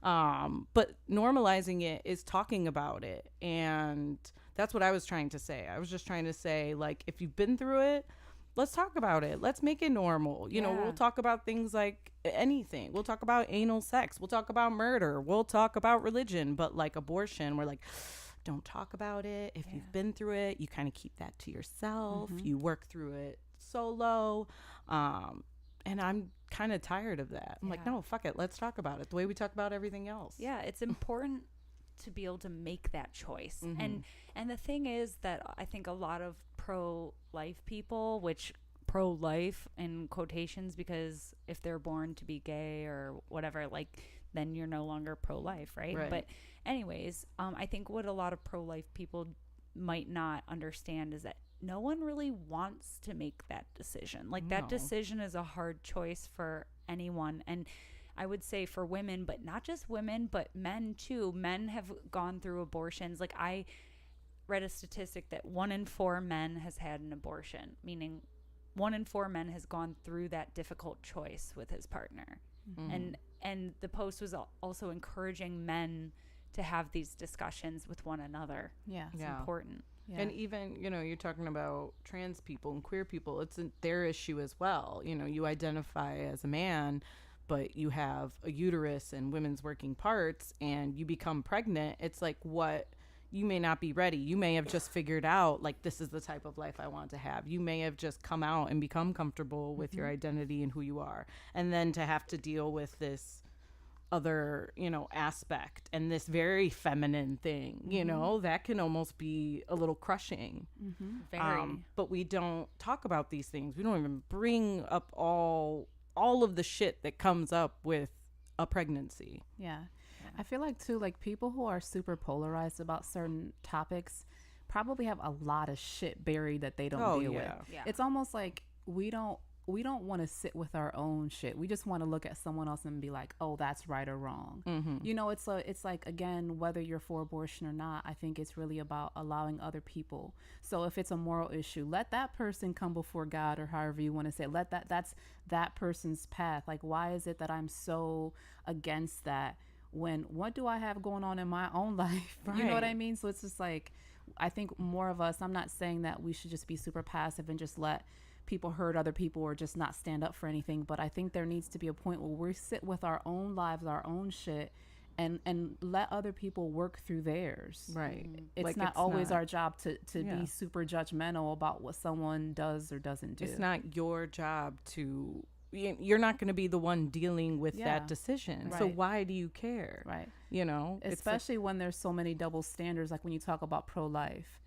but normalizing it is talking about it. And that's what I was trying to say. I was just trying to say, like, if you've been through it, let's talk about it. Let's make it normal. You know, Yeah. we'll talk about things like anything. We'll talk about anal sex. We'll talk about murder. We'll talk about religion. But like abortion, we're like, don't talk about it. If you've been through it, you kind of keep that to yourself. You work through it solo. And I'm kind of tired of that. I'm like, no, fuck it. Let's talk about it the way we talk about everything else. Yeah, it's important to be able to make that choice. And the thing is that I think a lot of pro-life people, which pro-life in quotations, because if they're born to be gay or whatever, like, then you're no longer pro-life, right? But anyways, I think what a lot of pro-life people might not understand is that no one really wants to make that decision. Like, that decision is a hard choice for anyone. And I would say for women, but not just women, but men too. Men have gone through abortions. Like, I read a statistic that 1 in 4 men has had an abortion, meaning 1 in 4 men has gone through that difficult choice with his partner. And the post was also encouraging men to have these discussions with one another. Yeah. It's important. Yeah. And even, you know, you're talking about trans people and queer people. It's their issue as well. You know, you identify as a man, but you have a uterus and women's working parts, and you become pregnant. It's like, what? You may not be ready. You may have just figured out, like, this is the type of life I want to have. You may have just come out and become comfortable with your identity and who you are. And then to have to deal with this other, you know, aspect and this very feminine thing, you know, that can almost be a little crushing. Very. But we don't talk about these things. We don't even bring up all of the shit that comes up with a pregnancy. Yeah. I feel like too, like, people who are super polarized about certain topics probably have a lot of shit buried that they don't deal with. Yeah. It's almost like we don't want to sit with our own shit. We just want to look at someone else and be like, oh, that's right or wrong. You know, it's like, again, whether you're for abortion or not, I think it's really about allowing other people. So if it's a moral issue, let that person come before God, or however you want to say it. That's that person's path. Like, why is it that I'm so against that when what do I have going on in my own life? You know what I mean? So it's just like, I think more of us, I'm not saying that we should just be super passive and just let people hurt other people or just not stand up for anything, but I think there needs to be a point where we sit with our own lives, our own shit, and let other people work through theirs. Right. It's Like, not it's always not- our job to be super judgmental about what someone does or doesn't do. It's not your job to, you're not going to be the one dealing with Yeah. that decision. So Right. why do you care? Right. You know, it's like- Especially when there's so many double standards, like when you talk about pro-life.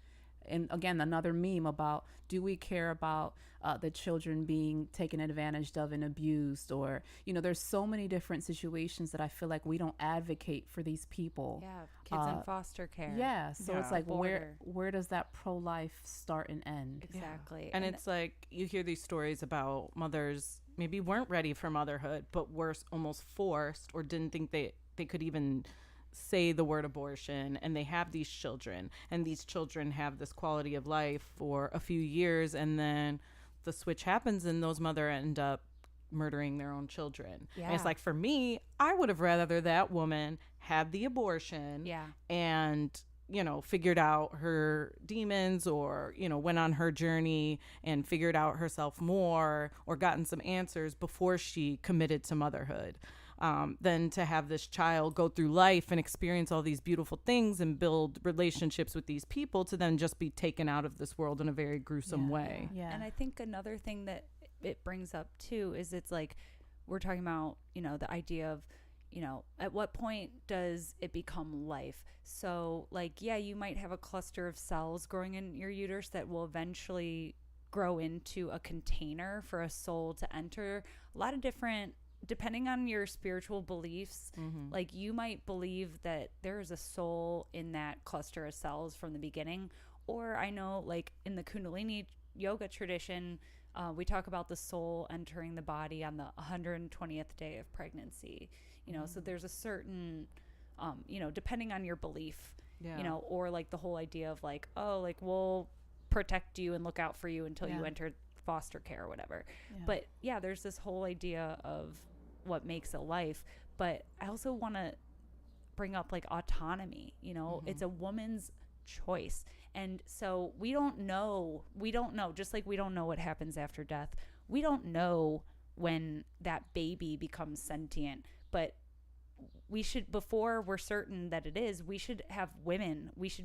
And again, another meme about, do we care about the children being taken advantage of and abused? Or, you know, there's so many different situations that I feel like we don't advocate for these people. Yeah. Kids in foster care. Yeah. So it's Yeah. like, Border. where does that pro-life start and end? Exactly. And it's like, you hear these stories about mothers maybe weren't ready for motherhood, but were almost forced or didn't think they could even say the word abortion, and they have these children, and these children have this quality of life for a few years, and then the switch happens and those mother end up murdering their own children. And it's Yeah. like, for me, I would have rather that woman had the abortion Yeah. and, you know, figured out her demons, or, you know, went on her journey and figured out herself more, or gotten some answers before she committed to motherhood, than to have this child go through life and experience all these beautiful things and build relationships with these people, to then just be taken out of this world in a very gruesome way. Yeah. And I think another thing that it brings up too is, it's like, we're talking about, you know, the idea of, you know, at what point does it become life? So, like, yeah, you might have a cluster of cells growing in your uterus that will eventually grow into a container for a soul to enter. A lot of different, depending on your spiritual beliefs, like, you might believe that there is a soul in that cluster of cells from the beginning. Or I know, like, in the Kundalini yoga tradition, we talk about the soul entering the body on the 120th day of pregnancy. You know, so there's a certain, you know, depending on your belief, Yeah. you know, or like the whole idea of like, oh, like, we'll protect you and look out for you until you enter foster care or whatever. But yeah, there's this whole idea of what makes a life. But I also want to bring up, like, autonomy. You know, it's a woman's choice. And so we don't know, just like we don't know what happens after death. We don't know when that baby becomes sentient, but we should, before we're certain that it is, we should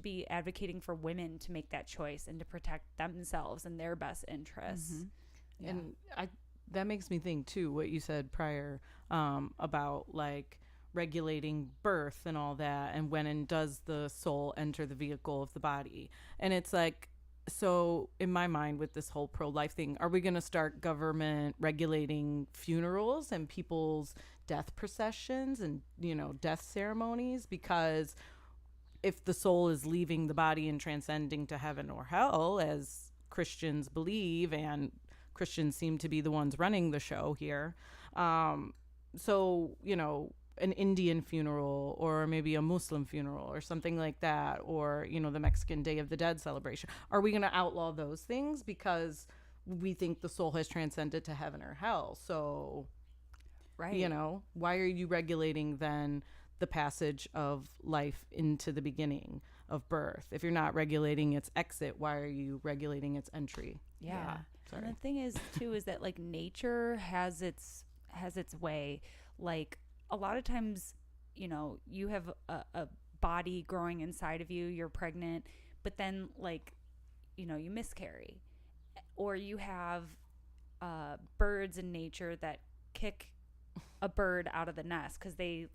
be advocating for women to make that choice and to protect themselves and their best interests. Mm-hmm. Yeah. And that makes me think too, what you said prior, about like regulating birth and all that, and when and does the soul enter the vehicle of the body. And it's like, so in my mind with this whole pro-life thing, are we going to start government regulating funerals and people's death processions and, you know, death ceremonies? Because if the soul is leaving the body and transcending to heaven or hell, as Christians believe, and Christians seem to be the ones running the show here, so, you know, an Indian funeral or maybe a Muslim funeral or something like that, or, you know, the Mexican Day of the Dead celebration. Are we going to outlaw those things because we think the soul has transcended to heaven or hell? So, Right. you know, why are you regulating then the passage of life into the beginning of birth? If you're not regulating its exit, why are you regulating its entry? Yeah. Sorry. And the thing is too is that like nature has its way. Like a lot of times, you know, you have a body growing inside of you, you're pregnant, but then like, you know, you miscarry, or you have birds in nature that kick a bird out of the nest because they,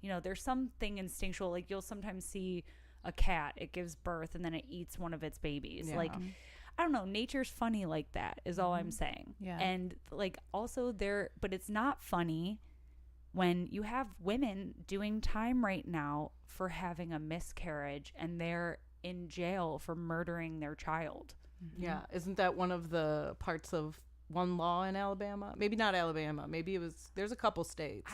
you know, there's something instinctual. Like you'll sometimes see a cat, it gives birth and then it eats one of its babies. Yeah. Like, I don't know, nature's funny like that is all I'm saying. Yeah. And like also but it's not funny when you have women doing time right now for having a miscarriage and they're in jail for murdering their child. Yeah. Isn't that one of the parts of one law in Alabama? Maybe not Alabama. Maybe there's a couple states.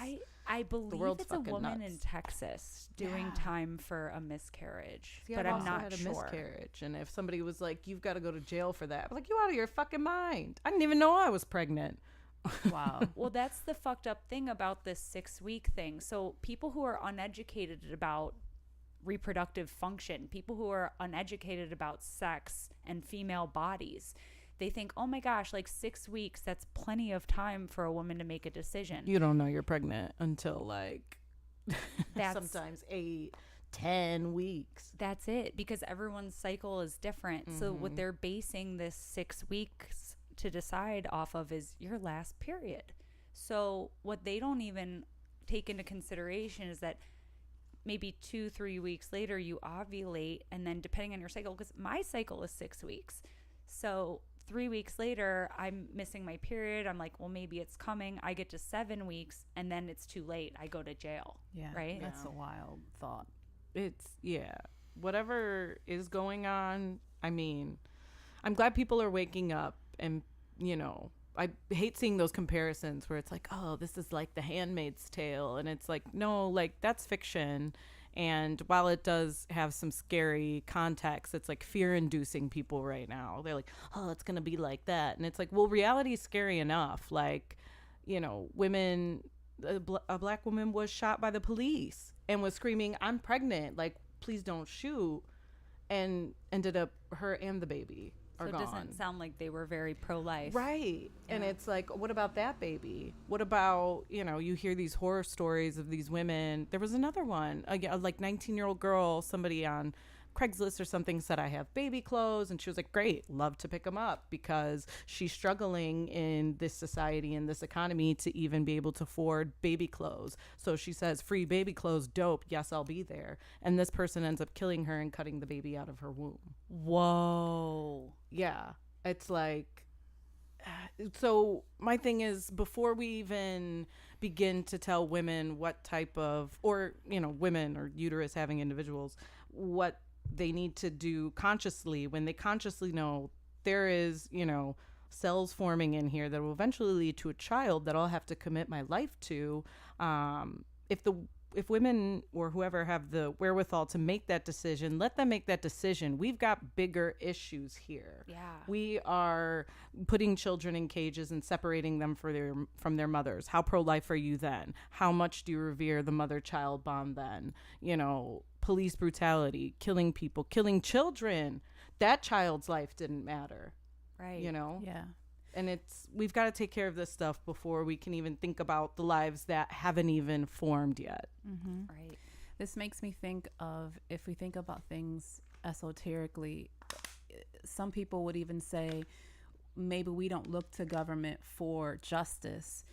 I believe world's it's a fucking woman nuts. in Texas doing Yeah. time for a miscarriage, See, but I've I'm also not had a sure. miscarriage, and if somebody was like, "You've got to go to jail for that," I'm like, "You out of your fucking mind? I didn't even know I was pregnant." Wow. Well, that's the fucked up thing about this 6-week thing. So people who are uneducated about reproductive function, people who are uneducated about sex and female bodies, they think, oh my gosh, like 6 weeks, that's plenty of time for a woman to make a decision. You don't know you're pregnant until like That's sometimes 8-10 weeks. That's it, because everyone's cycle is different. So what they're basing this 6 weeks to decide off of is your last period. So what they don't even take into consideration is that maybe 2-3 weeks later you ovulate, and then depending on your cycle, because my cycle is 6 weeks, so 3 weeks later I'm missing my period. I'm like, well, maybe it's coming. I get to 7 weeks and then it's too late. I go to jail. Yeah. Right? That's a wild thought. It's, yeah, whatever is going on. I mean, I'm glad people are waking up, and, you know, I hate seeing those comparisons where it's like, oh, this is like The Handmaid's Tale, and it's like, no, like that's fiction. And while it does have some scary context, it's like fear-inducing people right now. They're like, oh, it's gonna be like that, and it's like, well, reality is scary enough. Like, you know, a black woman was shot by the police and was screaming, "I'm pregnant! Like, please don't shoot!" and ended up her and the baby are So it gone. doesn't sound like they were very pro-life. Right. And it's like, what about that baby? What about, you know, you hear these horror stories of these women. There was another one, a like 19-year-old girl, somebody on Craigslist or something said, I have baby clothes. And she was like, great, love to pick them up, because she's struggling in this society and this economy to even be able to afford baby clothes. So she says, free baby clothes, dope. Yes, I'll be there. And this person ends up killing her and cutting the baby out of her womb. Whoa. Yeah. It's like, so my thing is, before we even begin to tell women what type of, or, you know, women or uterus having individuals, what they need to do consciously, when they consciously know there is, you know, cells forming in here that will eventually lead to a child that I'll have to commit my life to. If the if women or whoever have the wherewithal to make that decision, let them make that decision. We've got bigger issues here. Yeah. We are putting children in cages and separating them from their mothers. How pro-life are you then? How much do you revere the mother-child bond then? You know, police brutality, killing people, killing children. That child's life didn't matter. Right. You know? Yeah. And we've got to take care of this stuff before we can even think about the lives that haven't even formed yet. Mm-hmm. Right. This makes me think of, if we think about things esoterically, some people would even say maybe we don't look to government for justice.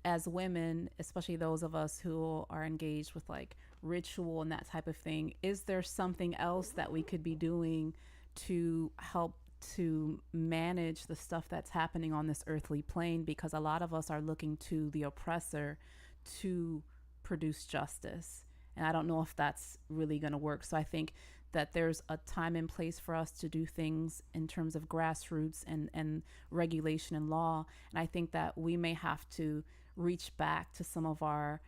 As women, especially those of us who are engaged with like ritual and that type of thing, is there something else that we could be doing to help to manage the stuff that's happening on this earthly plane? Because a lot of us are looking to the oppressor to produce justice, and I don't know if that's really going to work. So I think that there's a time and place for us to do things in terms of grassroots and regulation and law, and I think that we may have to reach back to some of our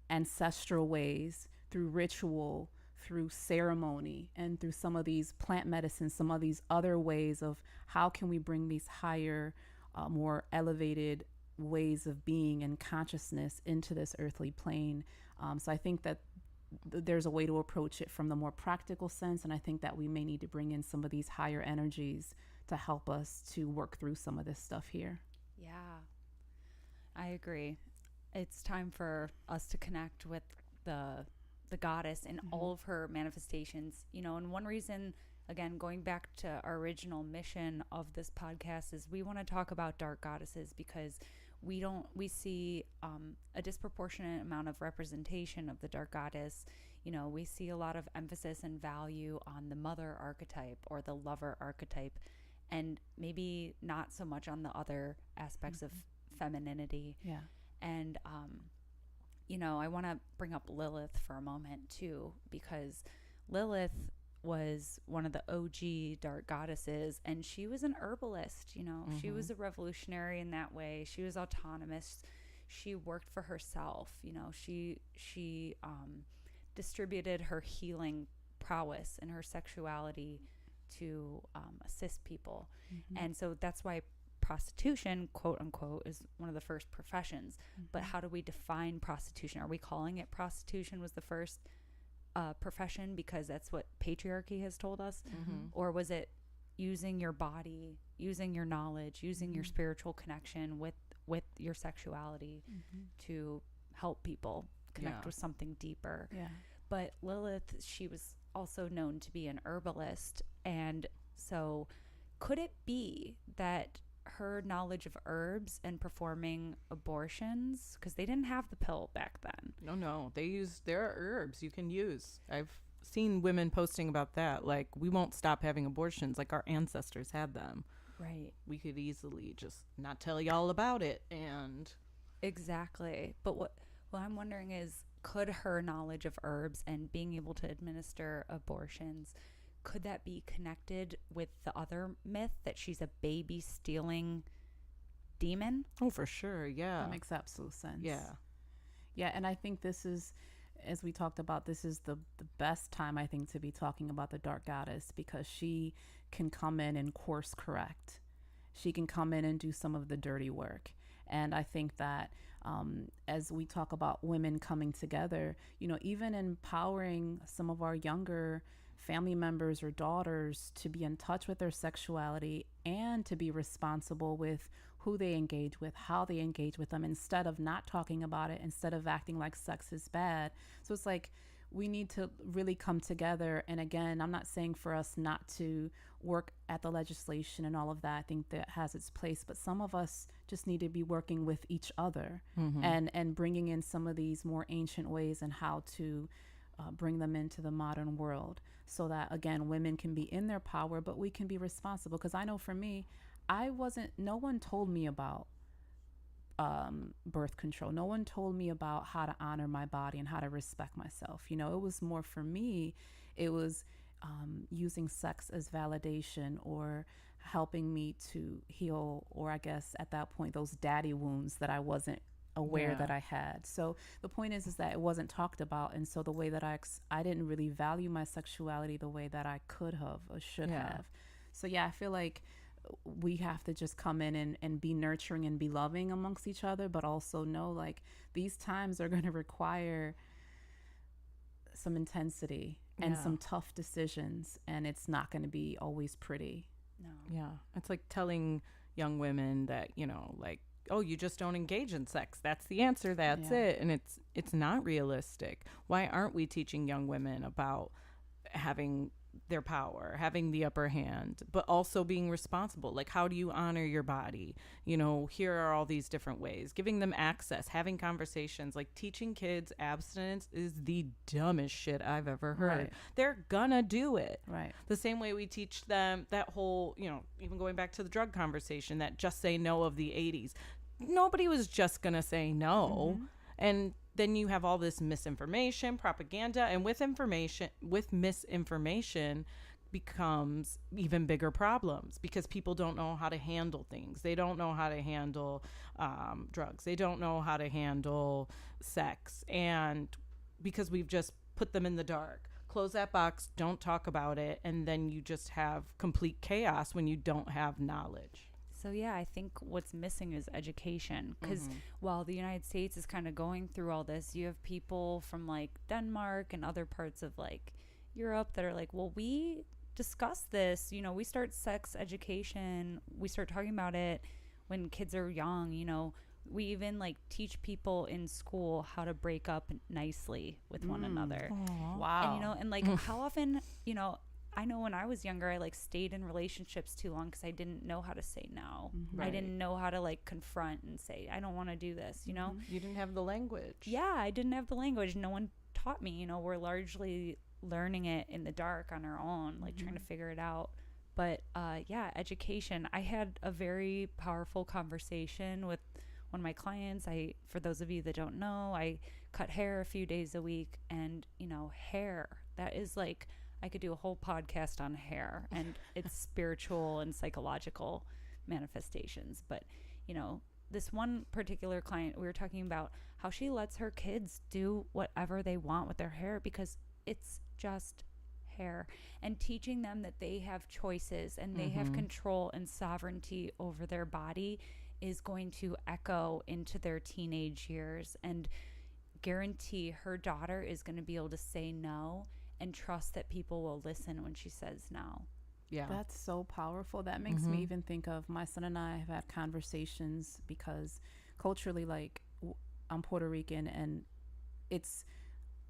ancestral ways through ritual, through ceremony, and through some of these plant medicines, some of these other ways of how can we bring these higher, more elevated ways of being and consciousness into this earthly plane. So I think that there's a way to approach it from the more practical sense, and I think that we may need to bring in some of these higher energies to help us to work through some of this stuff here. Yeah, I agree. It's time for us to connect with the goddess in all of her manifestations, you know. And one reason, again, going back to our original mission of this podcast, is we want to talk about dark goddesses because we see a disproportionate amount of representation of the dark goddess. You know, we see a lot of emphasis and value on the mother archetype or the lover archetype, and maybe not so much on the other aspects of femininity. Yeah. And you know, I want to bring up Lilith for a moment too, because Lilith was one of the OG dark goddesses, and she was an herbalist. You know, she was a revolutionary in that way. She was autonomous. She worked for herself. You know, she distributed her healing prowess and her sexuality to assist people. And so that's why prostitution, quote unquote, is one of the first professions. But how do we define prostitution? Are we calling it prostitution was the first profession because that's what patriarchy has told us? Or was it using your body, using your knowledge, using your spiritual connection with your sexuality to help people connect with something deeper? Yeah. But Lilith, she was also known to be an herbalist, and so could it be that her knowledge of herbs and performing abortions, because they didn't have the pill back then? No, there are herbs you can use. I've seen women posting about that, like, we won't stop having abortions, like our ancestors had them. Right. We could easily just not tell y'all about it. And exactly. But what I'm wondering is, could her knowledge of herbs and being able to administer abortions, could that be connected with the other myth that she's a baby stealing demon? oh, for sure. Yeah, That makes absolute sense. yeah. And I think this is, as we talked about, this is the best time, I think, to be talking about the dark goddess, because she can come in and course correct. She can come in and do some of the dirty work. And I think that as we talk about women coming together, you know, even empowering some of our younger family members or daughters to be in touch with their sexuality and to be responsible with who they engage with, how they engage with them, instead of not talking about it, instead of acting like sex is bad. So it's like we need to really come together. And again, I'm not saying for us not to work at the legislation and all of that. I think that has its place, but some of us just need to be working with each other and bringing in some of these more ancient ways and how to bring them into the modern world, so that, again, women can be in their power, but we can be responsible. Because I know for me, no one told me about birth control. No one told me about how to honor my body and how to respect myself. You know, it was more for me, it was using sex as validation or helping me to heal, or I guess at that point, those daddy wounds that I wasn't aware Yeah. that I had. So the point is that it wasn't talked about, and so the way that I didn't really value my sexuality the way that I could have or should Yeah. have. So yeah, I feel like we have to just come in and be nurturing and be loving amongst each other, but also know like these times are going to require some intensity and Yeah. some tough decisions, and it's not going to be always pretty. No. Yeah. It's like telling young women that, you know, like, oh, you just don't engage in sex. That's the answer. That's Yeah. it. And it's not realistic. Why aren't we teaching young women about having their power, having the upper hand, but also being responsible? Like, how do you honor your body? You know, here are all these different ways, giving them access, having conversations. Like, teaching kids abstinence is the dumbest shit I've ever heard. Right. They're gonna do it. Right. The same way we teach them that whole, you know, even going back to the drug conversation, that just say no of the 80s. Nobody was just gonna say no. And then you have all this misinformation, propaganda, and with misinformation becomes even bigger problems because people don't know how to handle things. They don't know how to handle drugs. They don't know how to handle sex. And because we've just put them in the dark, close that box, don't talk about it, and then you just have complete chaos when you don't have knowledge. So yeah, I think what's missing is education, because while the United States is kind of going through all this, you have people from like Denmark and other parts of like Europe that are like, well, we discuss this, you know, we start sex education, we start talking about it when kids are young, you know, we even like teach people in school how to break up nicely with one another. Wow. And you know, and like how often, you know, I know when I was younger, I like stayed in relationships too long because I didn't know how to say no. I Right. didn't know how to like confront and say, I don't want to do this, you know? You didn't have the language. Yeah, I didn't have the language. No one taught me, you know, we're largely learning it in the dark on our own, like trying to figure it out. But yeah, education. I had a very powerful conversation with one of my clients. For those of you that don't know, I cut hair a few days a week, and you know, hair, that is like, I could do a whole podcast on hair and its spiritual and psychological manifestations. But, you know, this one particular client, we were talking about how she lets her kids do whatever they want with their hair because it's just hair, and teaching them that they have choices and they have control and sovereignty over their body is going to echo into their teenage years, and guarantee her daughter is going to be able to say no and trust that people will listen when she says no. Yeah. That's so powerful. That makes me even think of my son and I have had conversations because culturally, like, I'm Puerto Rican, and it's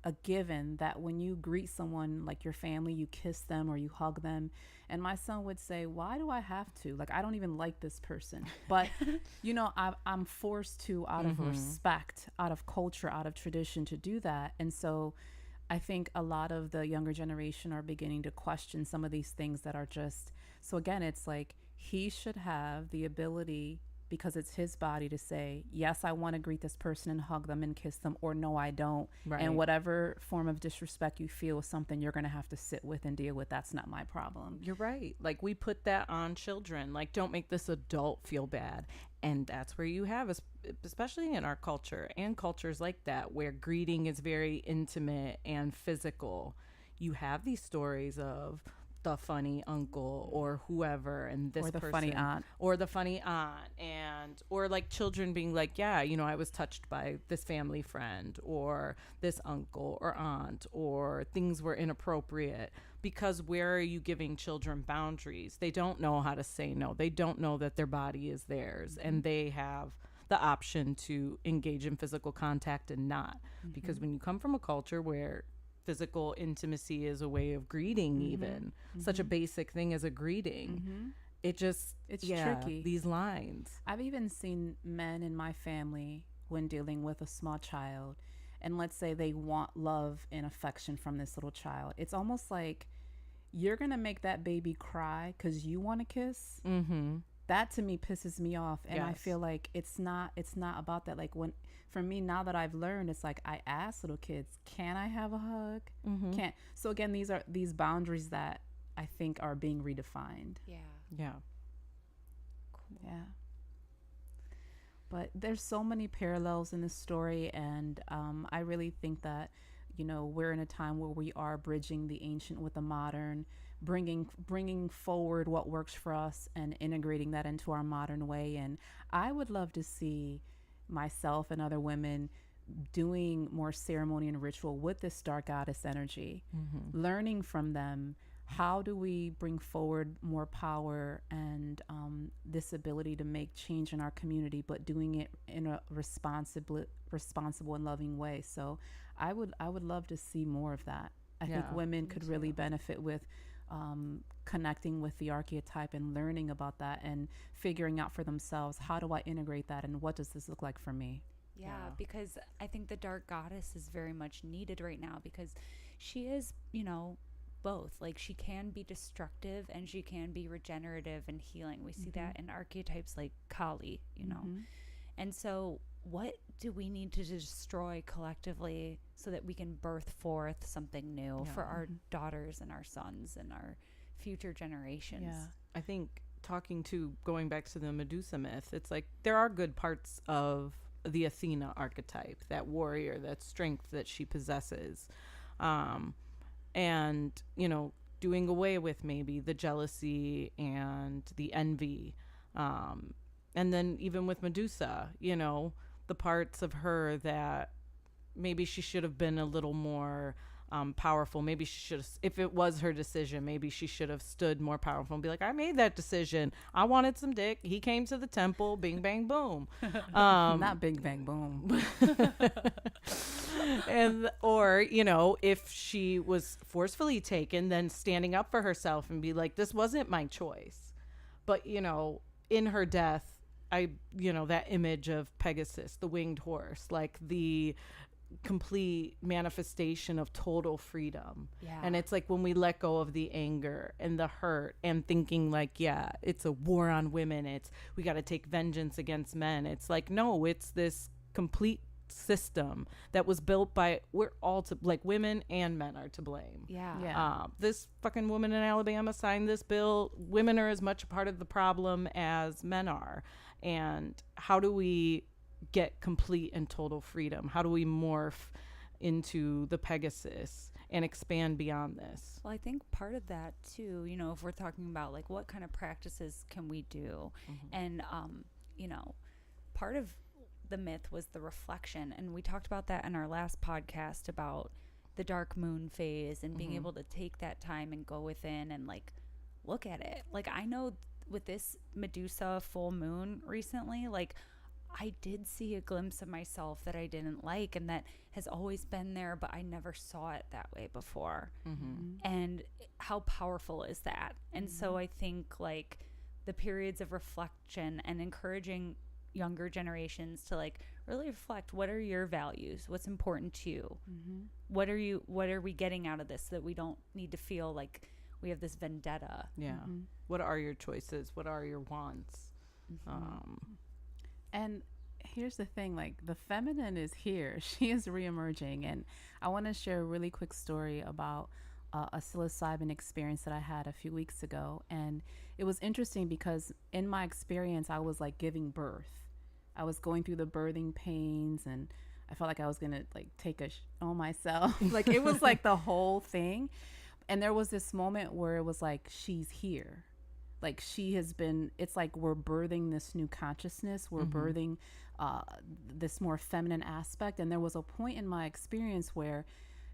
a given that when you greet someone like your family, you kiss them or you hug them. And my son would say, why do I have to? Like, I don't even like this person. But, you know, I'm forced to, out of respect, out of culture, out of tradition, to do that. And so I think a lot of the younger generation are beginning to question some of these things that are just, so again, it's like he should have the ability, because it's his body, to say, yes, I want to greet this person and hug them and kiss them, or no, I don't. Right. And whatever form of disrespect you feel is something you're going to have to sit with and deal with. That's not my problem. You're right. Like, we put that on children. Like, don't make this adult feel bad. And that's where you have, especially in our culture and cultures like that, where greeting is very intimate and physical. You have these stories of the funny uncle or whoever, and this Or the person, funny aunt. or the funny aunt, and or like children being like, yeah, you know, I was touched by this family friend or this uncle or aunt, or things were inappropriate. Because where are you giving children boundaries? They don't know how to say no. They don't know that their body is theirs, and they have the option to engage in physical contact and not. Because when you come from a culture where physical intimacy is a way of greeting, even such a basic thing as a greeting, it just, It's yeah, tricky. these lines. I've even seen men in my family, when dealing with a small child, and let's say they want love and affection from this little child, it's almost like you're gonna make that baby cry because you want to kiss. That to me pisses me off, and I Yes. feel like it's not about that. Like, when, for me, now that I've learned, it's like I ask little kids, can I have a hug? Can't. So again, these are these boundaries that I think are being redefined. Yeah. Yeah. Yeah. But there's so many parallels in this story, and I really think that, you know, we're in a time where we are bridging the ancient with the modern, bringing forward what works for us and integrating that into our modern way. And I would love to see myself and other women doing more ceremony and ritual with this dark goddess energy, learning from them. How do we bring forward more power and this ability to make change in our community, but doing it in a responsible and loving way? So I would love to see more of that. I think women could really benefit with connecting with the archetype and learning about that and figuring out for themselves, how do I integrate that and what does this look like for me? Yeah, because I think the dark goddess is very much needed right now, because she is, you know, both. Like, she can be destructive and she can be regenerative and healing. We see that in archetypes like Kali, you know. And so what do we need to destroy collectively so that we can birth forth something new for our daughters and our sons and our future generations? Yeah. I think going back to the Medusa myth, it's like there are good parts of the Athena archetype, that warrior, that strength that she possesses. And, you know, doing away with maybe the jealousy and the envy. And then even with Medusa, you know, the parts of her that maybe she should have been a little more powerful. Maybe she should have, if it was her decision, maybe she should have stood more powerful and be like, I made that decision. I wanted some dick. He came to the temple. Bing, bang, boom. Not bing, bang, boom. Or, you know, if she was forcefully taken, then standing up for herself and be like, this wasn't my choice. But, you know, in her death, that image of Pegasus, the winged horse, like the complete manifestation of total freedom. And it's like when we let go of the anger and the hurt and thinking like, it's a war on women, we got to take vengeance against men. It's like, no, it's this complete system that was built by, we're all to, like, women and men are to blame. This fucking woman in Alabama signed this bill. Women are as much a part of the problem as men are. And how do we get complete and total freedom? How do we morph into the Pegasus and expand beyond this? Well, I think part of that too, you know, if we're talking about like what kind of practices can we do, and you know, part of the myth was the reflection, and we talked about that in our last podcast about the dark moon phase and being able to take that time and go within and like look at it. Like, I know with this Medusa full moon recently, like, I did see a glimpse of myself that I didn't like and that has always been there, but I never saw it that way before. And how powerful is that? And so I think like the periods of reflection and encouraging younger generations to like really reflect, what are your values? What's important to you? What are we getting out of this, so that we don't need to feel like we have this vendetta? What are your choices? What are your wants? And here's the thing, like, the feminine is here. She is reemerging. And I want to share a really quick story about a psilocybin experience that I had a few weeks ago. And it was interesting because in my experience, I was like giving birth. I was going through the birthing pains and I felt like I was going to like take on myself. Like, it was like the whole thing. And there was this moment where it was like, she's here. Like, she has been, it's like we're birthing this new consciousness. We're birthing this more feminine aspect. And there was a point in my experience where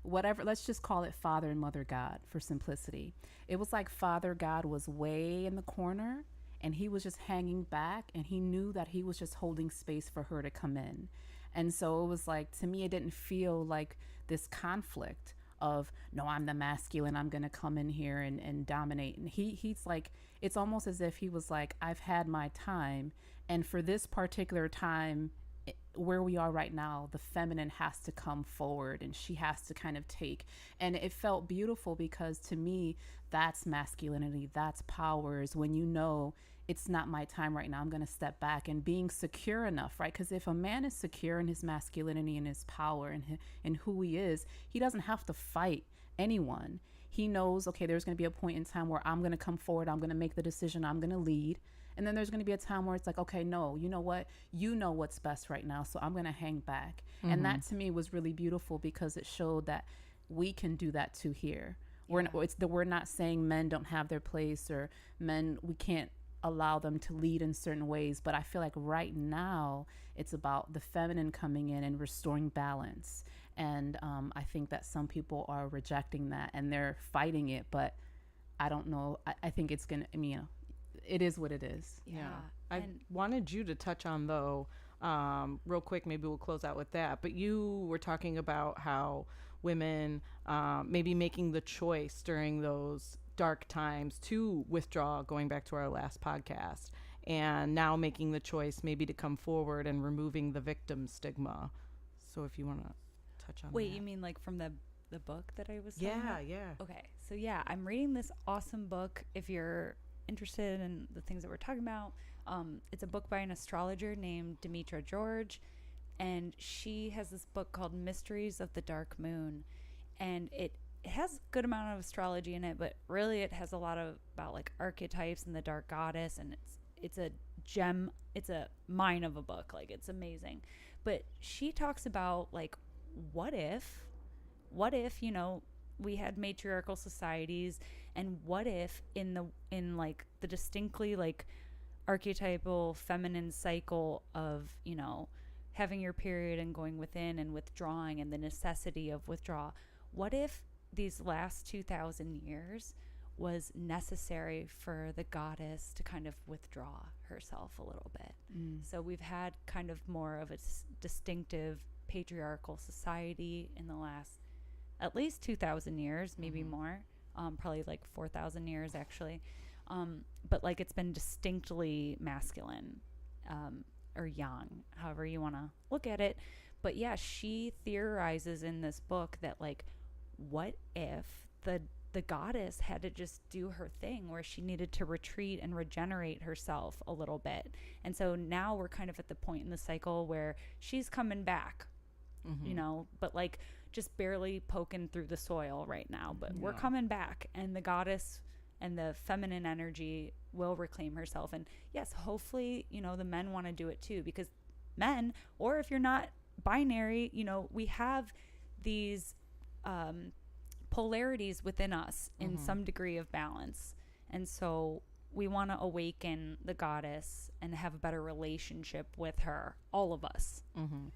whatever, let's just call it Father and Mother God for simplicity. It was like Father God was way in the corner and he was just hanging back, and he knew that he was just holding space for her to come in. And so it was like, to me, it didn't feel like this conflict of, no, I'm the masculine, I'm going to come in here and dominate. And he's like, it's almost as if he was like, I've had my time. And for this particular time, where we are right now, the feminine has to come forward and she has to kind of take. And it felt beautiful because to me, that's masculinity, that's power, is when you know it's not my time right now, I'm going to step back, and being secure enough, right? Because if a man is secure in his masculinity and his power and who he is, he doesn't have to fight anyone. He knows, okay, there's going to be a point in time where I'm going to come forward, I'm going to make the decision, I'm going to lead, And then there's going to be a time where it's like, okay, no, you know what? You know what's best right now. So I'm going to hang back. And that to me was really beautiful because it showed that we can do that too here. We're not saying men don't have their place or men, we can't allow them to lead in certain ways. But I feel like right now it's about the feminine coming in and restoring balance. And I think that some people are rejecting that and they're fighting it. But I don't know. I think it's going to, I mean, you know, it is what it is. Yeah. I wanted you to touch on, though, real quick, maybe we'll close out with that. But you were talking about how women maybe making the choice during those dark times to withdraw, going back to our last podcast, and now making the choice maybe to come forward and removing the victim stigma. So if you want to touch on Wait, that. you mean like from the book that I was talking about? Yeah. Okay, so yeah, I'm reading this awesome book. If you're interested in the things that we're talking about, it's a book by an astrologer named Demetra George, and she has this book called Mysteries of the Dark Moon, and it has a good amount of astrology in it, but really it has a lot of about like archetypes and the dark goddess, and it's a gem, it's a mine of a book, like it's amazing. But she talks about like what if you know, we had matriarchal societies, and what if in like the distinctly like archetypal feminine cycle of, you know, having your period and going within and withdrawing and the necessity of withdrawal, what if these last 2,000 years was necessary for the goddess to kind of withdraw herself a little bit? So we've had kind of more of a distinctive patriarchal society in the last at least 2,000 years, maybe more, probably like 4,000 years actually. But like it's been distinctly masculine, or yang, however you want to look at it. But yeah, she theorizes in this book that like, what if the goddess had to just do her thing where she needed to retreat and regenerate herself a little bit. And so now we're kind of at the point in the cycle where she's coming back, you know, but like just barely poking through the soil right now, but we're coming back, and the goddess and the feminine energy will reclaim herself. And yes, hopefully, you know, the men want to do it too, because men, or if you're not binary, you know, we have these polarities within us in some degree of balance. And so we want to awaken the goddess and have a better relationship with her, all of us.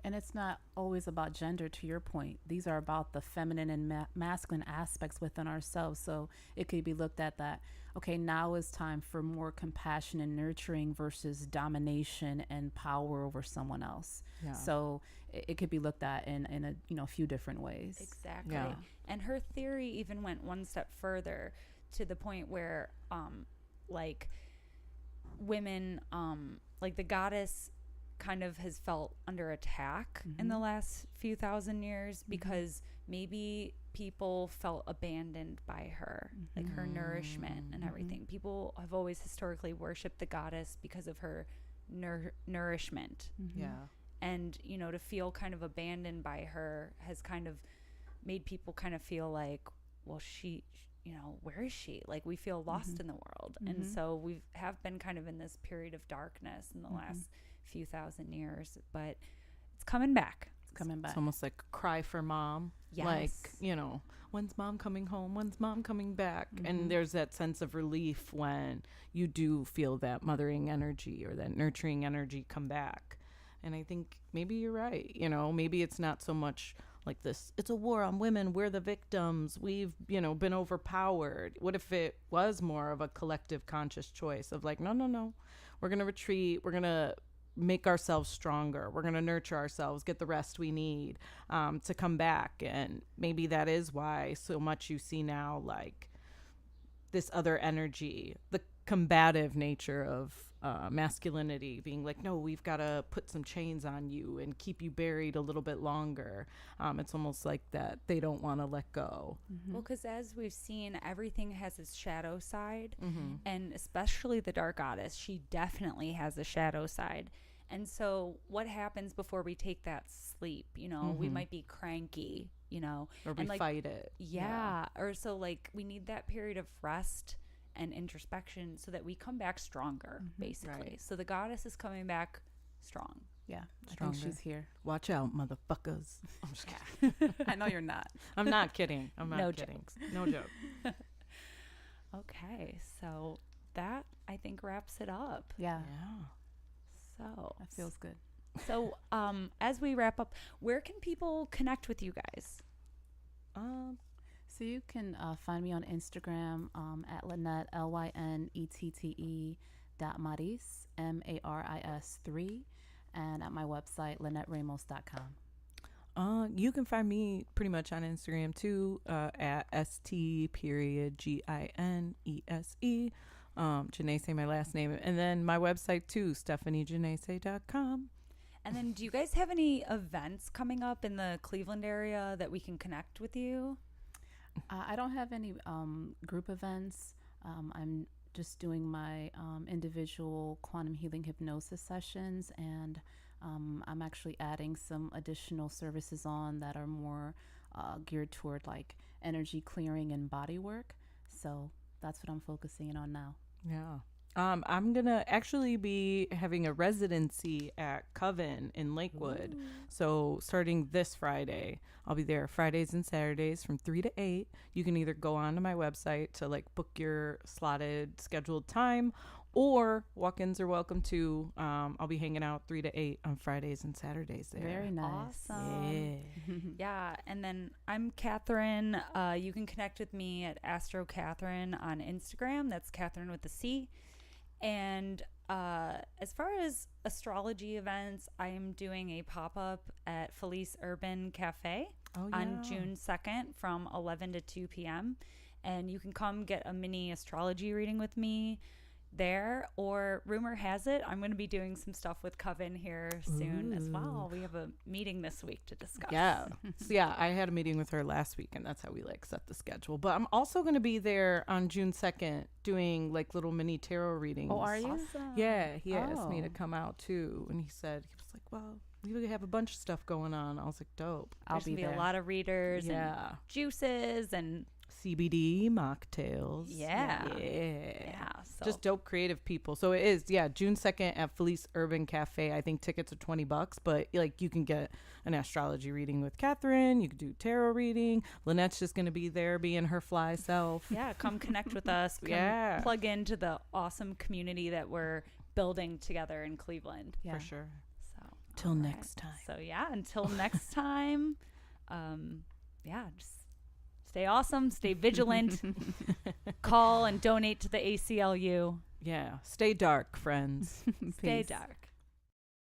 And it's not always about gender, to your point. These are about the feminine and masculine aspects within ourselves. So it could be looked at that, okay, now is time for more compassion and nurturing versus domination and power over someone else. So it could be looked at in a, you know, few different ways. Exactly. And her theory even went one step further, to the point where like women, like the goddess kind of has felt under attack in the last few thousand years, because maybe people felt abandoned by her, like her nourishment and everything. People have always historically worshipped the goddess because of her nourishment. And, you know, to feel kind of abandoned by her has kind of made people kind of feel like, well, she, you know, where is she? Like, we feel lost in the world. And so we have been kind of in this period of darkness in the last few thousand years, but it's coming back. It's almost like a cry for mom. Yes. Like, you know, when's mom coming home? When's mom coming back? And there's that sense of relief when you do feel that mothering energy or that nurturing energy come back. And I think maybe you're right. You know, maybe it's not so much like this, it's a war on women, we're the victims, we've, you know, been overpowered. What if it was more of a collective conscious choice of like, no, we're going to retreat, we're going to make ourselves stronger, we're going to nurture ourselves, get the rest we need to come back. And maybe that is why so much you see now, like this other energy, the combative nature of masculinity being like, no, we've got to put some chains on you and keep you buried a little bit longer. It's almost like that they don't want to let go. Well, because as we've seen, everything has its shadow side, and especially the dark goddess, she definitely has a shadow side. And so what happens before we take that sleep? You know, we might be cranky, you know, or we and like, fight it. Or so like we need that period of rest and introspection so that we come back stronger, basically. Right. So the goddess is coming back strong. Yeah, Stronger. I think she's here. Watch out, motherfuckers. I'm just kidding. I know you're not. I'm not kidding. I'm not No kidding. jokes. No joke. Okay, so that I think wraps it up. Yeah, Yeah. So that feels good. So as we wrap up, where can people connect with you guys? So you can find me on Instagram at Lynette, LYNETTE .Maris, MARIS 3, and at my website, LynetteRamos.com. You can find me pretty much on Instagram too, at ST.GINESE. Genese, my last name. And then my website too, StephanieGenese.com. And then do you guys have any events coming up in the Cleveland area that we can connect with you? I don't have any group events. I'm just doing my individual quantum healing hypnosis sessions, and I'm actually adding some additional services on that are more geared toward like energy clearing and body work. So that's what I'm focusing on now. Yeah. I'm going to actually be having a residency at Coven in Lakewood. Ooh. So starting this Friday, I'll be there Fridays and Saturdays from 3 to 8. You can either go onto my website to like book your slotted scheduled time, or walk-ins are welcome too. I'll be hanging out 3 to 8 on Fridays and Saturdays there. Very nice. Awesome. Yeah. And then I'm Catherine. You can connect with me at Astro Catherine on Instagram. That's Catherine with a C. And as far as astrology events, I am doing a pop-up at Felice Urban Cafe on June 2nd from 11 to 2 p.m. And you can come get a mini astrology reading with me there, or rumor has it I'm going to be doing some stuff with Coven here soon as well. We have a meeting this week to discuss. Yeah. So yeah, I had a meeting with her last week, and that's how we like set the schedule. But I'm also going to be there on June 2nd doing like little mini tarot readings. Oh, are you? Awesome. Yeah, he asked me to Oh. come out too, and he was like, well, we have a bunch of stuff going on. I was like, dope. I'll There's be gonna be there. a lot of readers and Yeah. juices and CBD mocktails. Yeah. Yeah. so Just dope creative people. So it is, yeah, June 2nd at Felice Urban Cafe. I think tickets are $20, but like you can get an astrology reading with Catherine. You could do tarot reading. Lynette's just going to be there being her fly self. yeah, come connect with us. Come Yeah. plug into the awesome community that we're building together in Cleveland. Yeah. For sure. So Till all next time. So yeah, until next time, yeah, just stay awesome, stay vigilant, call and donate to the ACLU. Yeah. Stay dark, friends. Stay Peace. dark.